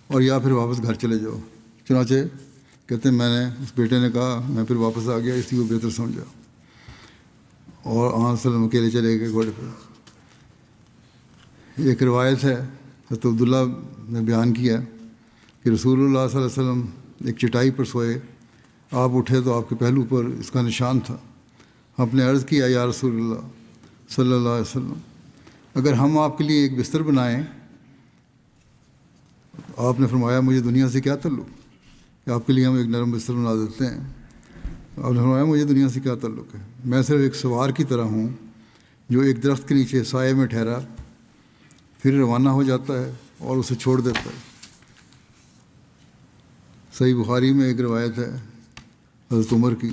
اور یا پھر واپس گھر چلے جاؤ۔ چنانچہ کہتے ہیں میں نے اس بیٹے نے کہا میں پھر واپس آ گیا، اس لیے وہ بہتر سمجھا، اور آن وسلم اکیلے چلے گئے گھوڑے پر۔ ایک روایت ہے حضرت عبداللہ نے بیان کیا کہ رسول اللہ صلی اللہ علیہ وسلم ایک چٹائی پر سوئے، آپ اٹھے تو آپ کے پہلو پر اس کا نشان تھا۔ ہم نے عرض کیا یا رسول اللہ صلی اللہ علیہ وسلم، اگر ہم آپ کے لیے ایک بستر بنائیں؟ آپ نے فرمایا مجھے دنیا سے کیا تعلق کہ آپ کے لیے ہم ایک نرم بستر بنا دیتے ہیں۔ آپ نے فرمایا مجھے دنیا سے کیا تعلق ہے، میں صرف ایک سوار کی طرح ہوں جو ایک درخت کے نیچے سائے میں ٹھہرا پھر روانہ ہو جاتا ہے اور اسے چھوڑ دیتا ہے۔ صحیح بخاری میں ایک روایت ہے حضرت عمر کی،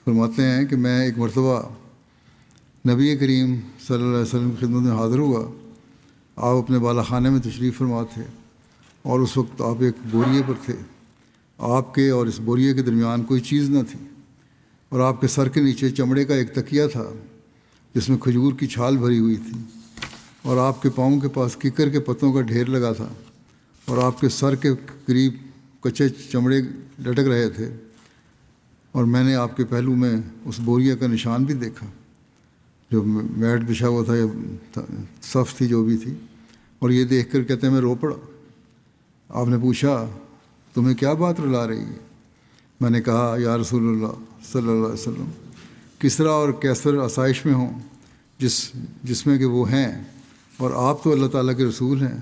فرماتے ہیں کہ میں ایک مرتبہ نبی کریم صلی اللہ علیہ وسلم کی خدمت میں حاضر ہوا۔ آپ اپنے بالا خانے میں تشریف فرما تھے اور اس وقت آپ ایک بوریے پر تھے۔ آپ کے اور اس بوریے کے درمیان کوئی چیز نہ تھی، اور آپ کے سر کے نیچے چمڑے کا ایک تکیہ تھا جس میں کھجور کی چھال بھری ہوئی تھی، اور آپ کے پاؤں کے پاس ککر کے پتوں کا ڈھیر لگا تھا، اور آپ کے سر کے قریب کچے چمڑے لٹک رہے تھے، اور میں نے آپ کے پہلو میں اس بوریے کا نشان بھی دیکھا جو میٹ بچھا ہوا تھا یا صف تھی جو بھی تھی، اور یہ دیکھ کر کہتے ہیں میں رو پڑا۔ آپ نے پوچھا تمہیں کیا بات رلا رہی ہے؟ میں نے کہا یا رسول اللہ صلی اللہ علیہ وسلم، کسریٰ اور قیصر آسائش میں ہوں جس میں کہ وہ ہیں، اور آپ تو اللہ تعالیٰ کے رسول ہیں۔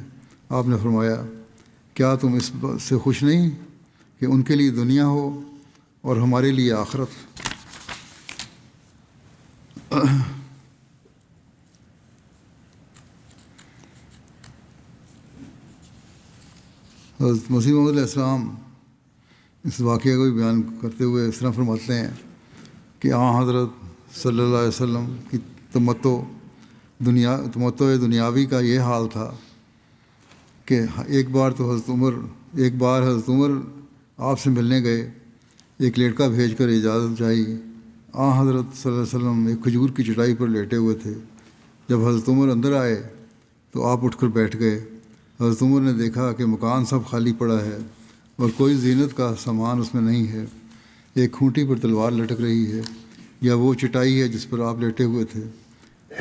آپ نے فرمایا کیا تم اس بات سے خوش نہیں کہ ان کے لیے دنیا ہو اور ہمارے لیے آخرت؟ حضرت مسیح موعود علیہ السلام اس واقعے کو بھی بیان کرتے ہوئے اس طرح فرماتے ہیں کہ حضرت صلی اللہ علیہ وسلم کی تمتع دنیاوی کا یہ حال تھا کہ ایک بار حضرت عمر آپ سے ملنے گئے، ایک لڑکا بھیج کر اجازت چاہی۔ حضرت صلی اللہ علیہ وسلم ایک کھجور کی چٹائی پر لیٹے ہوئے تھے۔ جب حضرت عمر اندر آئے تو آپ اٹھ کر بیٹھ گئے۔ حضرت عمر نے دیکھا کہ مکان سب خالی پڑا ہے اور کوئی زینت کا سامان اس میں نہیں ہے، ایک کھونٹی پر تلوار لٹک رہی ہے، یا وہ چٹائی ہے جس پر آپ لیٹے ہوئے تھے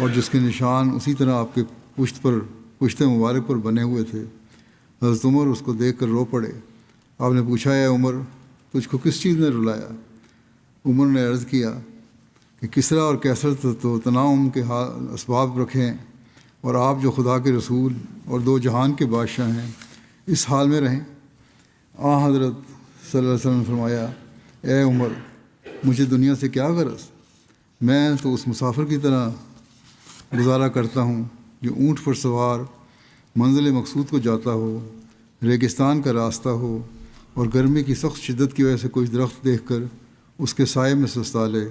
اور جس کے نشان اسی طرح آپ کے پشت مبارک پر بنے ہوئے تھے۔ حضرت عمر اس کو دیکھ کر رو پڑے۔ آپ نے پوچھا، اے عمر، تجھ کو کس چیز نے رلایا؟ عمر نے عرض کیا کہ کسرا اور کیسر تو تنعم کے اسباب رکھیں، اور آپ جو خدا کے رسول اور دو جہان کے بادشاہ ہیں اس حال میں رہیں۔ حضرت صلی اللہ علیہ وسلم نے فرمایا، اے عمر، مجھے دنیا سے کیا غرض؟ میں تو اس مسافر کی طرح گزارا کرتا ہوں جو اونٹ پر سوار منزل مقصود کو جاتا ہو، ریگستان کا راستہ ہو اور گرمی کی سخت شدت کی وجہ سے کوئی درخت دیکھ کر اس کے سائے میں سستا لے،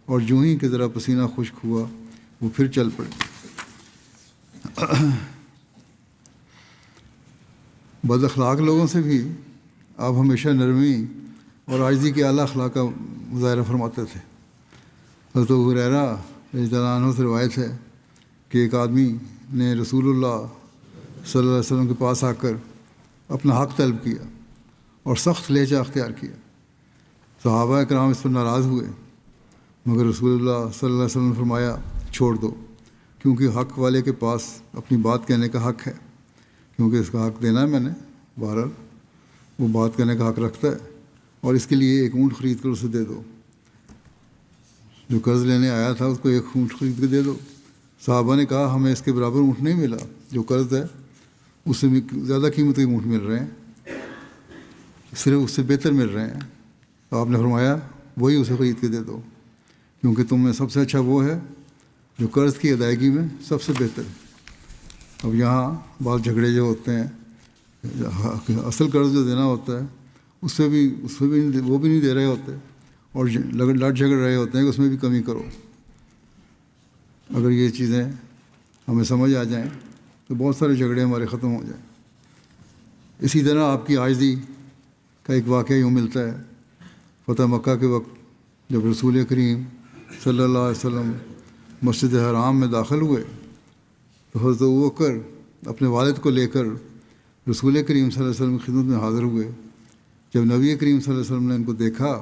اور جو ہی کہ ذرا پسینہ خشک ہوا وہ پھر چل پڑے۔ بد اخلاق لوگوں سے بھی آپ ہمیشہ نرمی اور عاجزی کے اعلیٰ اخلاق کا مظاہرہ فرماتے تھے۔ حضرت ابو ہریرہ رضی اللہ عنہ سے روایت ہے کہ ایک آدمی نے رسول اللہ صلی اللہ علیہ وسلم کے پاس آ کر اپنا حق طلب کیا اور سخت لہجہ اختیار کیا۔ صحابہ کرام اس پر ناراض ہوئے، مگر رسول اللہ صلی اللہ علیہ وسلم نے فرمایا، چھوڑ دو، کیونکہ حق والے کے پاس اپنی بات کہنے کا حق ہے، کیونکہ اس کا حق دینا ہے میں نے، بہرحال وہ بات کرنے کا حق رکھتا ہے، اور اس کے لیے ایک اونٹ خرید کر اسے دے دو۔ جو قرض لینے آیا تھا اس کو ایک اونٹ خرید کے دے دو۔ صحابہ نے کہا، ہمیں اس کے برابر اونٹ نہیں ملا، جو قرض ہے اس سے زیادہ قیمت کے اونٹ مل رہے ہیں، صرف اس سے بہتر مل رہے ہیں۔ تو آپ نے فرمایا، وہی اسے خرید کے دے دو، کیونکہ تم میں سب سے اچھا وہ ہے جو قرض کی ادائیگی میں سب سے بہتر ہے۔ اب یہاں بعض جھگڑے جو ہوتے ہیں، اصل قرض جو دینا ہوتا ہے اس سے بھی وہ بھی نہیں دے رہے ہوتے، اور لڑ جھگڑ رہے ہوتے ہیں کہ اس میں بھی کمی کرو۔ اگر یہ چیزیں ہمیں سمجھ آ جائیں تو بہت سارے جھگڑے ہمارے ختم ہو جائیں۔ اسی طرح آپ کی عاجزی کا ایک واقعہ یوں ملتا ہے۔ فتح مکہ کے وقت جب رسول کریم صلی اللہ علیہ وسلم مسجد حرام میں داخل ہوئے تو حضرت ابوبکر اپنے والد کو لے کر رسول کریم صلی اللہ علیہ وسلم کی خدمت میں حاضر ہوئے۔ جب نبی کریم صلی اللہ علیہ وسلم نے ان کو دیکھا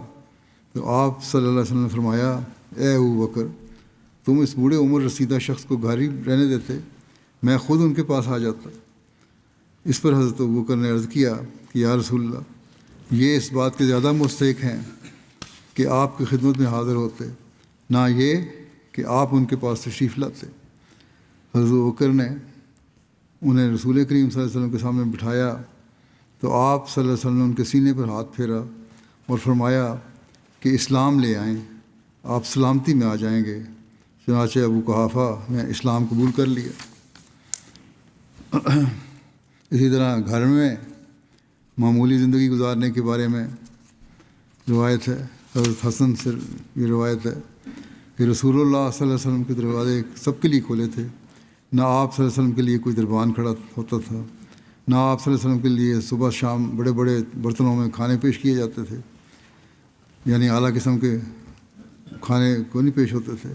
تو آپ صلی اللہ علیہ وسلم نے فرمایا، اے ابوبکر، تم اس بوڑھے عمر رسیدہ شخص کو گھر ہی رہنے دیتے، میں خود ان کے پاس آ جاتا۔ اس پر حضرت ابوبکر نے عرض کیا کہ یا رسول اللہ، یہ اس بات کے زیادہ مستحق ہیں کہ آپ کی خدمت میں حاضر ہوتے، نہ یہ کہ آپ ان کے پاس تشریف لاتے۔ حضرت ابوبکر نے انہیں رسول کریم صلی اللہ علیہ وسلم کے سامنے بٹھایا تو آپ صلی اللہ علیہ وسلم نے ان کے سینے پر ہاتھ پھیرا اور فرمایا کہ اسلام لے آئیں، آپ سلامتی میں آ جائیں گے۔ چنانچہ ابو قحافہ نے اسلام قبول کر لیا۔ اسی طرح گھر میں معمولی زندگی گزارنے کے بارے میں روایت ہے، حضرت حسن سے یہ روایت ہے کہ رسول اللہ صلی اللہ علیہ وسلم کے دروازے سب کے لیے کھولے تھے، نہ آپ صلی اللہ علیہ وسلم کے لیے کوئی دربان کھڑا ہوتا تھا، نہ آپ صلی اللہ علیہ وسلم کے لیے صبح شام بڑے بڑے برتنوں میں کھانے پیش کیے جاتے تھے، یعنی اعلیٰ قسم کے کھانے کو نہیں پیش ہوتے تھے۔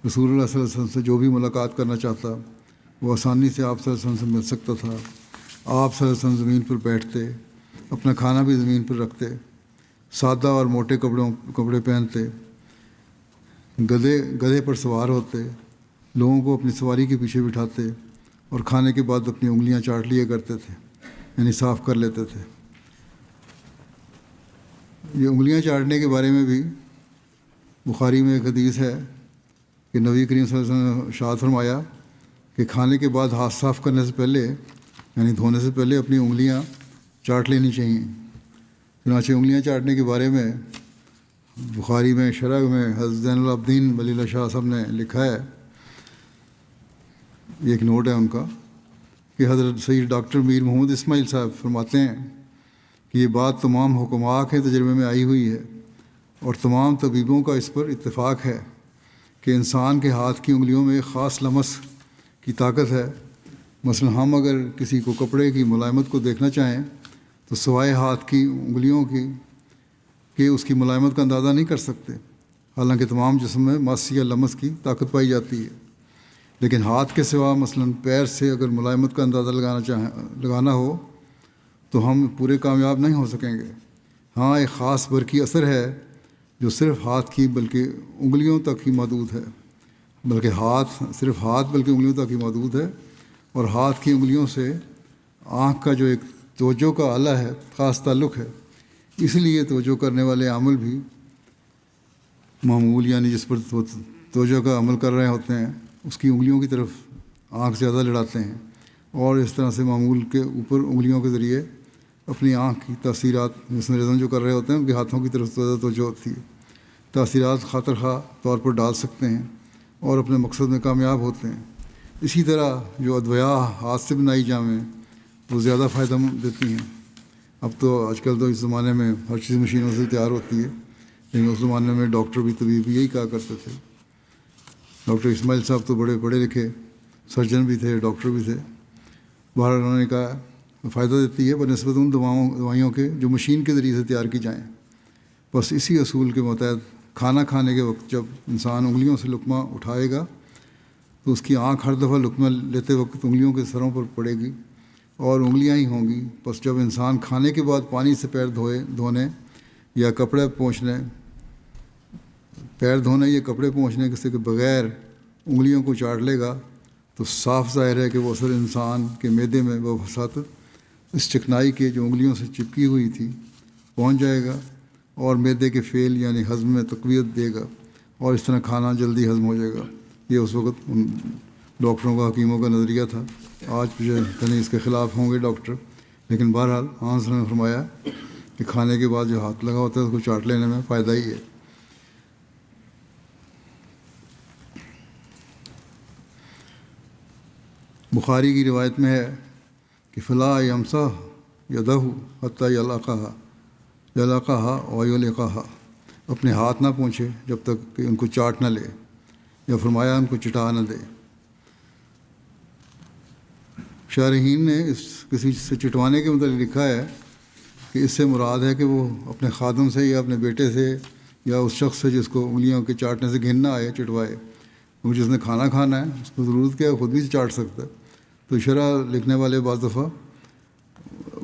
رسول اللہ صلی اللہ علیہ وسلم سے جو بھی ملاقات کرنا چاہتا وہ آسانی سے آپ صلی اللہ علیہ وسلم سے مل سکتا تھا۔ آپ صلی اللہ علیہ وسلم زمین پر بیٹھتے، اپنا کھانا بھی زمین پر رکھتے، سادہ اور موٹے کپڑے پہنتے، گدھے پر سوار ہوتے، لوگوں کو اپنی سواری کے پیچھے بٹھاتے اور کھانے کے بعد اپنی انگلیاں چاٹ لیا کرتے تھے، یعنی صاف کر لیتے تھے۔ یہ انگلیاں چاٹنے کے بارے میں بھی بخاری میں ایک حدیث ہے کہ نبی کریم صلی اللہ علیہ وسلم نے ارشاد فرمایا کہ کھانے کے بعد ہاتھ صاف کرنے سے پہلے، یعنی دھونے سے پہلے، اپنی انگلیاں چاٹ لینی چاہیے۔ چنانچہ انگلیاں چاٹنے کے بارے میں بخاری میں شرح میں حضرت زین العابدین ولی اللہ شاہ صاحب نے لکھا ہے، یہ ایک نوٹ ہے ان کا، کہ حضرت سید ڈاکٹر میر محمد اسماعیل صاحب فرماتے ہیں کہ یہ بات تمام حکماء کے تجربے میں آئی ہوئی ہے اور تمام طبیبوں کا اس پر اتفاق ہے کہ انسان کے ہاتھ کی انگلیوں میں ایک خاص لمس کی طاقت ہے۔ مثلا ہم اگر کسی کو کپڑے کی ملائمت کو دیکھنا چاہیں تو سوائے ہاتھ کی انگلیوں کی کہ اس کی ملائمت کا اندازہ نہیں کر سکتے، حالانکہ تمام جسم میں مس یا لمس کی طاقت پائی جاتی ہے، لیکن ہاتھ کے سوا مثلا پیر سے اگر ملائمت کا اندازہ لگانا ہو تو ہم پورے کامیاب نہیں ہو سکیں گے۔ ہاں، ایک خاص برقی اثر ہے جو صرف ہاتھ کی بلکہ انگلیوں تک ہی محدود ہے، بلکہ انگلیوں تک ہی محدود ہے، اور ہاتھ کی انگلیوں سے آنکھ کا جو ایک توجہ کا آلہ ہے، خاص تعلق ہے۔ اس لیے توجہ کرنے والے عمل بھی معمول، یعنی جس پر توجہ کا عمل کر رہے ہوتے ہیں، اس کی انگلیوں کی طرف آنکھ زیادہ لڑاتے ہیں، اور اس طرح سے معمول کے اوپر انگلیوں کے ذریعے اپنی آنکھ کی تاثیرات، مسنرزم جو کر رہے ہوتے ہیں ان کے ہاتھوں کی طرف زیادہ توجہ ہوتی ہے، تاثیرات خاطر خواہ طور پر ڈال سکتے ہیں اور اپنے مقصد میں کامیاب ہوتے ہیں۔ اسی طرح جو ادویہ ہاتھ سے بنائی جائیں وہ زیادہ فائدہ دیتی ہیں۔ اب تو آج کل تو اس زمانے میں ہر چیز مشینوں سے تیار ہوتی ہے، لیکن اس زمانے میں ڈاکٹر بھی طبیب بھی یہی کہا کرتے تھے۔ ڈاکٹر اسماعیل صاحب تو بڑے پڑھے لکھے سرجن بھی تھے، ڈاکٹر بھی تھے، بہرحال انہوں نے کہا فائدہ دیتی ہے بنسبت ان دوائیوں کے جو مشین کے ذریعے سے تیار کی جائیں۔ بس اسی اصول کے متحد کھانا کھانے کے وقت جب انسان انگلیوں سے لقمہ اٹھائے گا تو اس کی آنکھ ہر دفعہ لقمہ لیتے وقت انگلیوں کے سروں پر پڑے گی اور انگلیاں ہی ہوں گی۔ بس جب انسان کھانے کے بعد پانی سے پیر دھونے یا کپڑے پوچھنے کے بغیر انگلیوں کو چاٹ لے گا تو صاف ظاہر ہے کہ وہ اثر انسان کے معدے میں وہ وساطت اس چکنائی کے جو انگلیوں سے چپکی ہوئی تھی پہنچ جائے گا اور معدے کے فعل یعنی ہضم میں تقویت دے گا، اور اس طرح کھانا جلدی ہضم ہو جائے گا۔ یہ اس وقت ان ڈاکٹروں کا، حکیموں کا نظریہ تھا۔ آج مجھے کہیں اس کے خلاف ہوں گے ڈاکٹر، لیکن بہرحال آنس نے فرمایا کہ کھانے کے بعد جو ہاتھ لگا ہوتا ہے اس کو چاٹ لینے میں فائدہ ہی ہے۔ بخاری کی روایت میں ہے کہ فلا یمسح یدہ حتی یلقاہا و یلقاہا، اپنے ہاتھ نہ پونچھے جب تک کہ ان کو چاٹ نہ لے، یا فرمایا ان کو چٹا نہ دے۔ شارحین نے اس کسی سے چٹوانے کے متعلق لکھا ہے کہ اس سے مراد ہے کہ وہ اپنے خادم سے یا اپنے بیٹے سے یا اس شخص سے جس کو انگلیوں کے چاٹنے سے گھن نہ آئے چٹوائے، وہ جس نے کھانا کھانا ہے اس کو ضرورت کیا ہے خود بھی چاٹ سکتا ہے۔ تو شرح لکھنے والے بعض دفعہ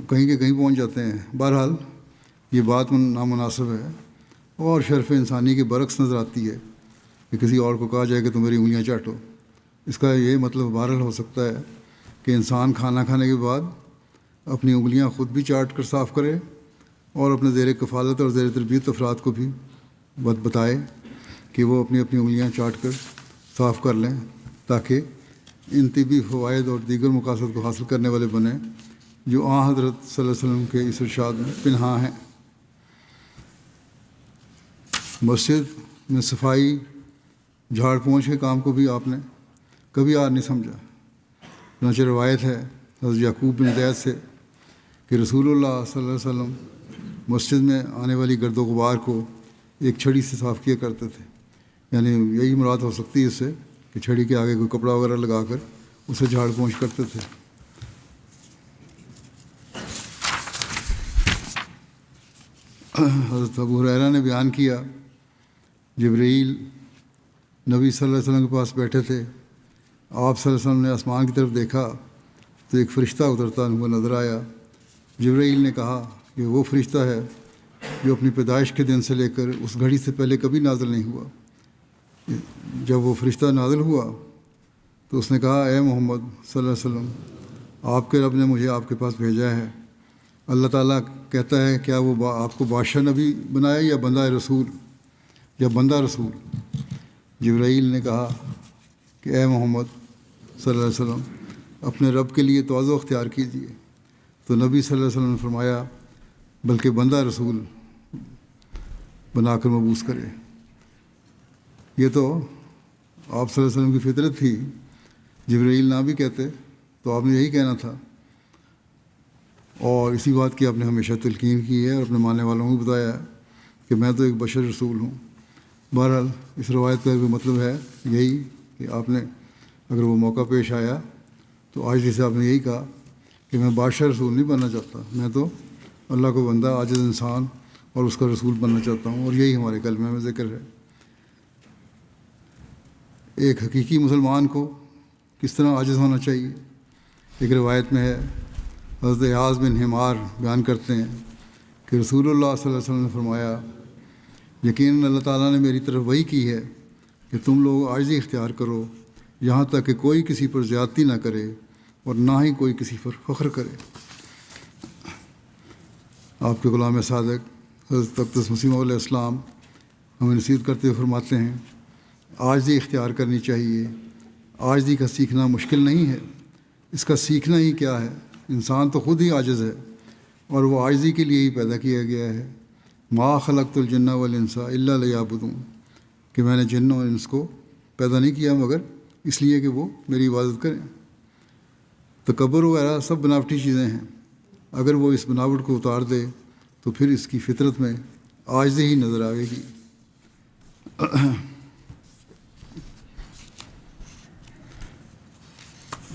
کہیں کے کہیں پہنچ جاتے ہیں۔ بہرحال یہ بات نامناسب ہے اور شرف انسانی کے برعکس نظر آتی ہے کہ کسی اور کو کہا جائے کہ تم میری انگلیاں چاٹو۔ اس کا یہ مطلب بہرحال ہو سکتا ہے کہ انسان کھانا کھانے کے بعد اپنی انگلیاں خود بھی چاٹ کر صاف کرے اور اپنے زیر کفالت اور زیر تربیت افراد کو بھی بتائے کہ وہ اپنی انگلیاں چاٹ کر صاف کر لیں، تاکہ ان طبی فوائد اور دیگر مقاصد کو حاصل کرنے والے بنیں جو حضرت صلی اللہ علیہ وسلم کے اس ارشاد میں پنہاں ہیں۔ مسجد میں صفائی، جھاڑ پونچھ کے کام کو بھی آپ نے کبھی آر نہیں سمجھا۔ چنانچہ روایت ہے حضرت یعقوب بن زید سے کہ رسول اللہ صلی اللہ علیہ وسلم مسجد میں آنے والی گرد و غبار کو ایک چھڑی سے صاف کیا کرتے تھے، یعنی یہی مراد ہو سکتی ہے اس سے کہ چھڑی کے آگے کوئی کپڑا وغیرہ لگا کر اسے جھاڑ پونچھ کرتے تھے۔ حضرت ابو ہریرہ نے بیان کیا، جبرائیل نبی صلی اللہ علیہ وسلم کے پاس بیٹھے تھے، آپ صلی اللہ علیہ وسلم نے آسمان کی طرف دیکھا تو ایک فرشتہ اترتا ہوا نظر آیا۔ جبرائیل نے کہا کہ وہ فرشتہ ہے جو اپنی پیدائش کے دن سے لے کر اس گھڑی سے پہلے کبھی نازل نہیں ہوا۔ جب وہ فرشتہ نازل ہوا تو اس نے کہا، اے محمد صلی اللہ علیہ وسلم، آپ کے رب نے مجھے آپ کے پاس بھیجا ہے۔ اللہ تعالیٰ کہتا ہے کیا وہ آپ کو بادشاہ نبی بنایا یا بندہ رسول؟ جبرائیل نے کہا کہ اے محمد صلی اللہ علیہ وسلم، اپنے رب کے لیے تواضع اختیار کیجیے۔ تو نبی صلی اللہ علیہ وسلم نے فرمایا بلکہ بندہ رسول بنا کر مبعوث کرے۔ یہ تو آپ صلی اللہ علیہ وسلم کی فطرت تھی، جبرائیل نہ بھی کہتے تو آپ نے یہی کہنا تھا، اور اسی بات کی آپ نے ہمیشہ تلقین کی ہے اور اپنے ماننے والوں کو بتایا ہے کہ میں تو ایک بشر رسول ہوں۔ بہرحال اس روایت کا مطلب ہے یہی کہ آپ نے اگر وہ موقع پیش آیا تو آج جیسے آپ نے یہی کہا کہ میں بادشاہ رسول نہیں بننا چاہتا، میں تو اللہ کو بندہ عاجز انسان اور اس کا رسول بننا چاہتا ہوں، اور یہی ہمارے کلمے میں ذکر ہے۔ ایک حقیقی مسلمان کو کس طرح عاجز ہونا چاہیے، ایک روایت میں ہے، حضرت اعاذ بن حمار بیان کرتے ہیں کہ رسول اللہ صلی اللہ علیہ وسلم نے فرمایا یقیناً اللہ تعالیٰ نے میری طرف وحی کی ہے کہ تم لوگ عاجزی اختیار کرو یہاں تک کہ کوئی کسی پر زیادتی نہ کرے اور نہ ہی کوئی کسی پر فخر کرے۔ آپ کے غلام صادق حضرت اقدس مسیح علیہ السلام ہمیں نصیحت کرتے ہوئے فرماتے ہیں عاجزی اختیار کرنی چاہیے۔ عاجزی کا سیکھنا مشکل نہیں ہے، اس کا سیکھنا ہی کیا ہے، انسان تو خود ہی عاجز ہے اور وہ عاجزی کے لیے ہی پیدا کیا گیا ہے۔ ما خلقت الجن والانس الا لیعبدون، کہ میں نے جن اور انس کو پیدا نہیں کیا مگر اس لیے کہ وہ میری عبادت کریں۔ تکبر وغیرہ سب بناوٹی چیزیں ہیں، اگر وہ اس بناوٹ کو اتار دے تو پھر اس کی فطرت میں عاجزی ہی نظر آئے گی۔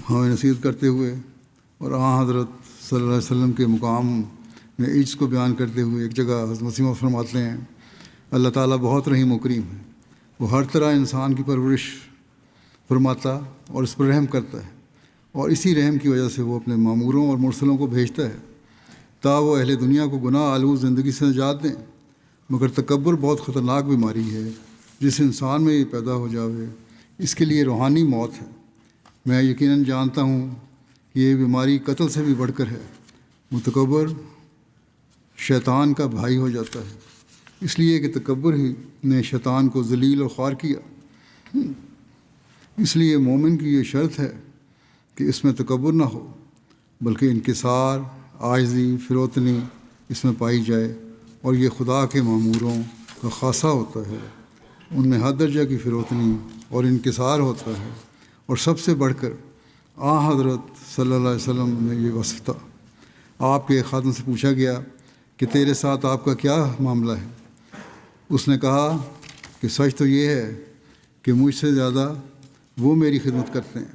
ہمیں نصیحت کرتے ہوئے اور حضرت صلی اللہ علیہ وسلم کے مقام میں عجز کو بیان کرتے ہوئے ایک جگہ حضرت مسیح فرماتے ہیں اللہ تعالیٰ بہت رحیم و کریم ہے، وہ ہر طرح انسان کی پرورش فرماتا اور اس پر رحم کرتا ہے، اور اسی رحم کی وجہ سے وہ اپنے ماموروں اور مرسلوں کو بھیجتا ہے تا وہ اہل دنیا کو گناہ آلود زندگی سے نجات دیں۔ مگر تکبر بہت خطرناک بیماری ہے، جس انسان میں یہ پیدا ہو جاوے اس کے لیے روحانی موت ہے۔ میں یقیناً جانتا ہوں کہ یہ بیماری قتل سے بھی بڑھ کر ہے۔ متکبر شیطان کا بھائی ہو جاتا ہے، اس لیے کہ تکبر ہی نے شیطان کو ذلیل اور خوار کیا۔ اس لیے مومن کی یہ شرط ہے کہ اس میں تکبر نہ ہو، بلکہ انکسار، عاجزی، فروتنی اس میں پائی جائے، اور یہ خدا کے ماموروں کا خاصہ ہوتا ہے، ان میں حد درجہ کی فروتنی اور انکسار ہوتا ہے، اور سب سے بڑھ کر حضرت صلی اللہ علیہ وسلم میں یہ وصف تھا۔ آپ کے خاتون سے پوچھا گیا کہ تیرے ساتھ آپ کا کیا معاملہ ہے؟ اس نے کہا کہ سچ تو یہ ہے کہ مجھ سے زیادہ وہ میری خدمت کرتے ہیں۔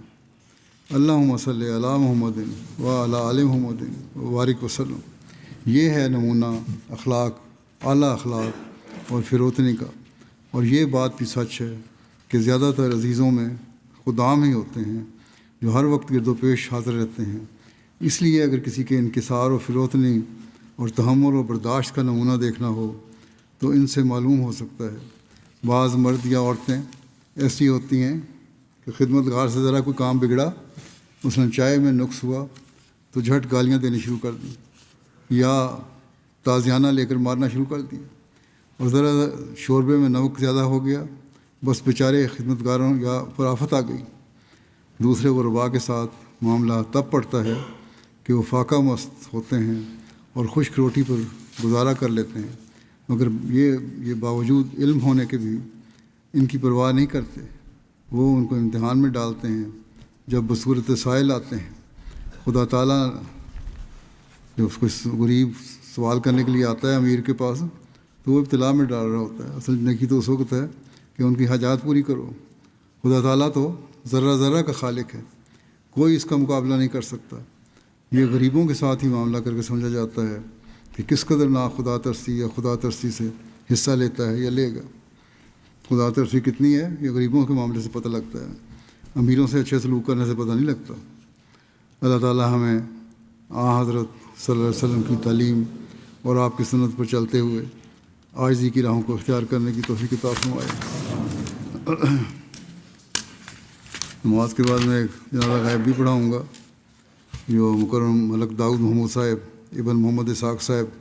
اللہم صلی علی محمد و علی آل محمد وبارک وسلم۔ یہ ہے نمونہ اخلاق، اعلیٰ اخلاق اور فروتنی کا، اور یہ بات بھی سچ ہے کہ زیادہ تر عزیزوں میں خدام ہی ہوتے ہیں جو ہر وقت گرد و پیش حاضر رہتے ہیں۔ اس لیے اگر کسی کے انکسار و فروتنی اور تحمل و برداشت کا نمونہ دیکھنا ہو تو ان سے معلوم ہو سکتا ہے۔ بعض مرد یا عورتیں ایسی ہوتی ہیں کہ خدمت گار سے ذرا کوئی کام بگڑا، اس نے چائے میں نقص ہوا تو جھٹ گالیاں دینی شروع کر دیں یا تازیانہ لے کر مارنا شروع کر دیا، اور ذرا شوربے میں نمک زیادہ ہو گیا، بس بیچارے خدمت گاروں یا پر آفت آ گئی۔ دوسرے غربا کے ساتھ معاملہ تب پڑتا ہے کہ وہ فاقہ مست ہوتے ہیں اور خشک روٹی پر گزارا کر لیتے ہیں، مگر یہ باوجود علم ہونے کے بھی ان کی پرواہ نہیں کرتے۔ وہ ان کو امتحان میں ڈالتے ہیں، جب بصورت سائل آتے ہیں۔ خدا تعالیٰ جب اس کو غریب سوال کرنے کے لیے آتا ہے امیر کے پاس تو وہ ابتلا میں ڈال رہا ہوتا ہے۔ اصل نیکی تو اس وقت ہے کہ ان کی حاجات پوری کرو۔ خدا تعالیٰ تو ذرہ ذرہ کا خالق ہے، کوئی اس کا مقابلہ نہیں کر سکتا۔ یہ غریبوں کے ساتھ ہی معاملہ کر کے سمجھا جاتا ہے کہ کس قدر نا خدا ترسی یا خدا ترسی سے حصہ لیتا ہے یا لے گا۔ خدا ترسی کتنی ہے یہ غریبوں کے معاملے سے پتہ لگتا ہے، امیروں سے اچھے سلوک کرنے سے پتہ نہیں لگتا۔ اللہ تعالیٰ ہمیں حضرت صلی اللہ علیہ وسلم کی تعلیم اور آپ کی سنت پر چلتے ہوئے عاجزی کی راہوں کو اختیار کرنے کی توفیق عطا فرمائے۔ نماز کے بعد میں ایک جنازہ غائب بھی پڑھاؤں گا، جو مکرم ملک داؤد محمود صاحب ابن محمد اسحاق صاحب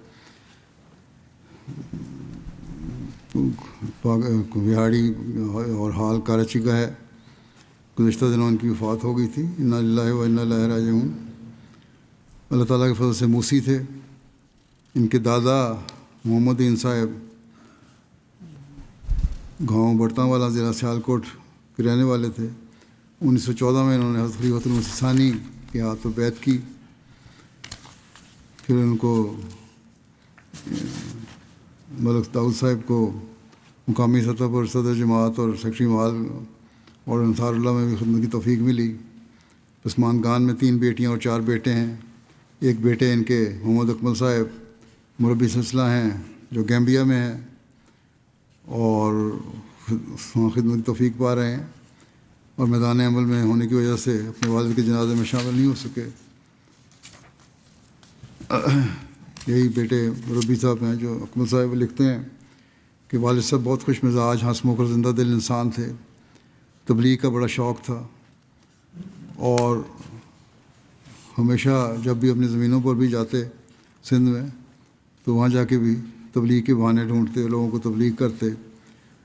بہاڑی اور حال کراچی کا ہے۔ گزشتہ دنوں ان کی وفات ہو گئی تھی، انا للہ و انا الیہ راجعون۔ اللہ تعالیٰ کے فضل سے موسی تھے. ان کے دادا محمد دین صاحب گاؤں برتاں والا ضلع سیالکوٹ کے رہنے والے تھے. 1914 میں انہوں نے حضرت خلیفۃ المسیح ثانی کے ہاتھ پر بیعت کی. پھر ان کو ملک داؤد صاحب کو مقامی سطح پر صدر جماعت اور سیکٹری مال اور انصار اللہ میں بھی خدمت کی توفیق ملی. عثمان خان میں 3 بیٹیاں اور 4 بیٹے ہیں. ایک بیٹے ان کے محمد اکمل صاحب مربی سلسلہ ہیں جو گیمبیا میں ہیں اور خدمت کی توفیق پا رہے ہیں، اور میدان عمل میں ہونے کی وجہ سے اپنے والد کے جنازے میں شامل نہیں ہو سکے. یہی بیٹے مربی صاحب ہیں جو اکمل صاحب لکھتے ہیں کہ والد صاحب بہت خوش مزاج، ہنس مکھ اور زندہ دل انسان تھے. تبلیغ کا بڑا شوق تھا اور ہمیشہ جب بھی اپنی زمینوں پر بھی جاتے سندھ میں تو وہاں جا کے بھی تبلیغ کے بہانے ڈھونڈتے، لوگوں کو تبلیغ کرتے.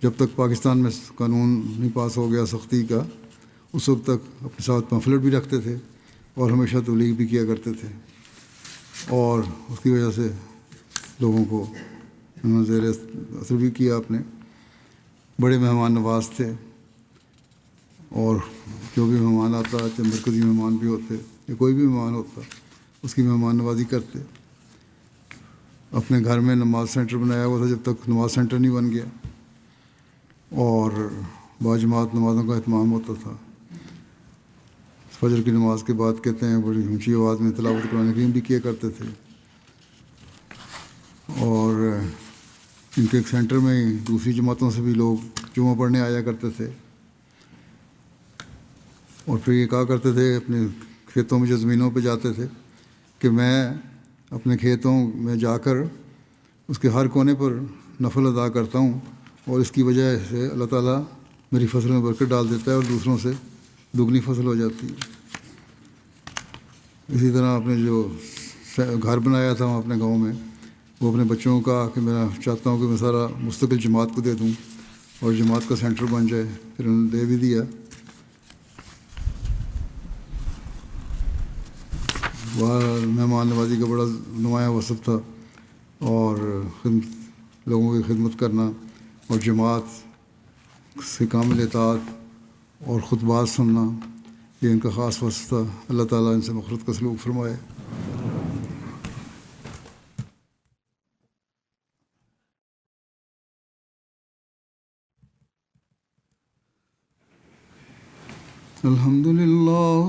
جب تک پاکستان میں قانون نہیں پاس ہو گیا سختی کا، اس وقت تک اپنے ساتھ پمفلٹ بھی رکھتے تھے اور ہمیشہ تبلیغ بھی کیا کرتے تھے. اور اس کی وجہ سے لوگوں کو انہوں نے زیر اثر بھی کیا. اپنے بڑے مہمان نواز تھے اور جو بھی مہمان آتا، چاہے مرکزی مہمان بھی ہوتے یا کوئی بھی مہمان ہوتا، اس کی مہمان نوازی کرتے. اپنے گھر میں نماز سینٹر بنایا ہوا تھا جب تک نماز سینٹر نہیں بن گیا، اور باجماعت نمازوں کا اہتمام ہوتا تھا. فجر کی نماز کے بعد کہتے ہیں بڑی اونچی آواز میں تلاوت قرآن کریم بھی کیا کرتے تھے. اور ان کے ایک سینٹر میں ہی دوسری جماعتوں سے بھی لوگ جمعہ پڑھنے آیا کرتے تھے. اور پھر یہ کہا کرتے تھے اپنے کھیتوں میں جو زمینوں پہ جاتے تھے کہ میں اپنے کھیتوں میں جا کر اس کے ہر کونے پر نفل ادا کرتا ہوں، اور اس کی وجہ سے اللہ تعالیٰ میری فصل میں برکت ڈال دیتا ہے اور دوسروں سے دگنی فصل ہو جاتی ہے. اسی طرح اپنے جو گھر بنایا تھا وہاں اپنے گاؤں میں، وہ اپنے بچوں کو کہا کہ میں چاہتا ہوں کہ میں سارا مستقل جماعت کو دے دوں اور جماعت کا سینٹر بن جائے. پھر انہوں نے دے بھی دیا. وہاں مہمان نوازی کا بڑا نمایاں وصف تھا، اور لوگوں کی خدمت کرنا اور جماعت سے کامل اطاعت اور خطبات سننا، یہ ان کا خاص وصف تھا. اللہ تعالیٰ ان سے مغفرت کا سلوک فرمائے. الحمد لله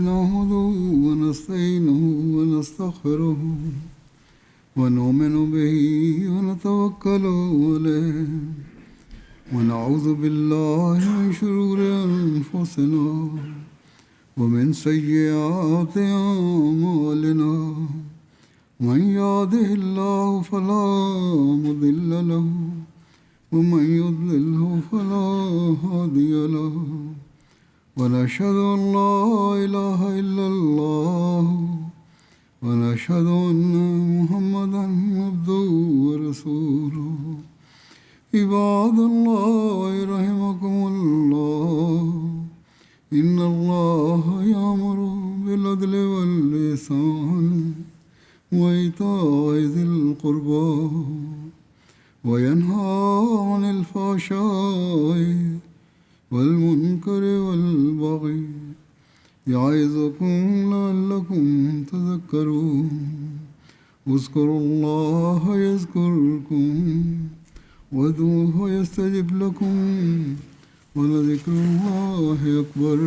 نحمده ونستعينه ونستغفره ونؤمن به ونتوكل عليه ونعوذ بالله من شرور أنفسنا ومن سيئات أعمالنا. من يهده الله فلا مضل له ومن يضلله فلا هادي له. ونشهد أن لا إله إلا الله ونشهد أن محمدا عبده ورسوله. عباد الله رحمكم الله، إن الله يأمر بالعدل والإحسان وإيتاء ذي القربى وينهى عن الفحشاء والمنكر والبغي يعظكم لعلكم تذكرون. اذكروا الله يذكركم وادعوه يستجب لكم ولذكر الله أكبر.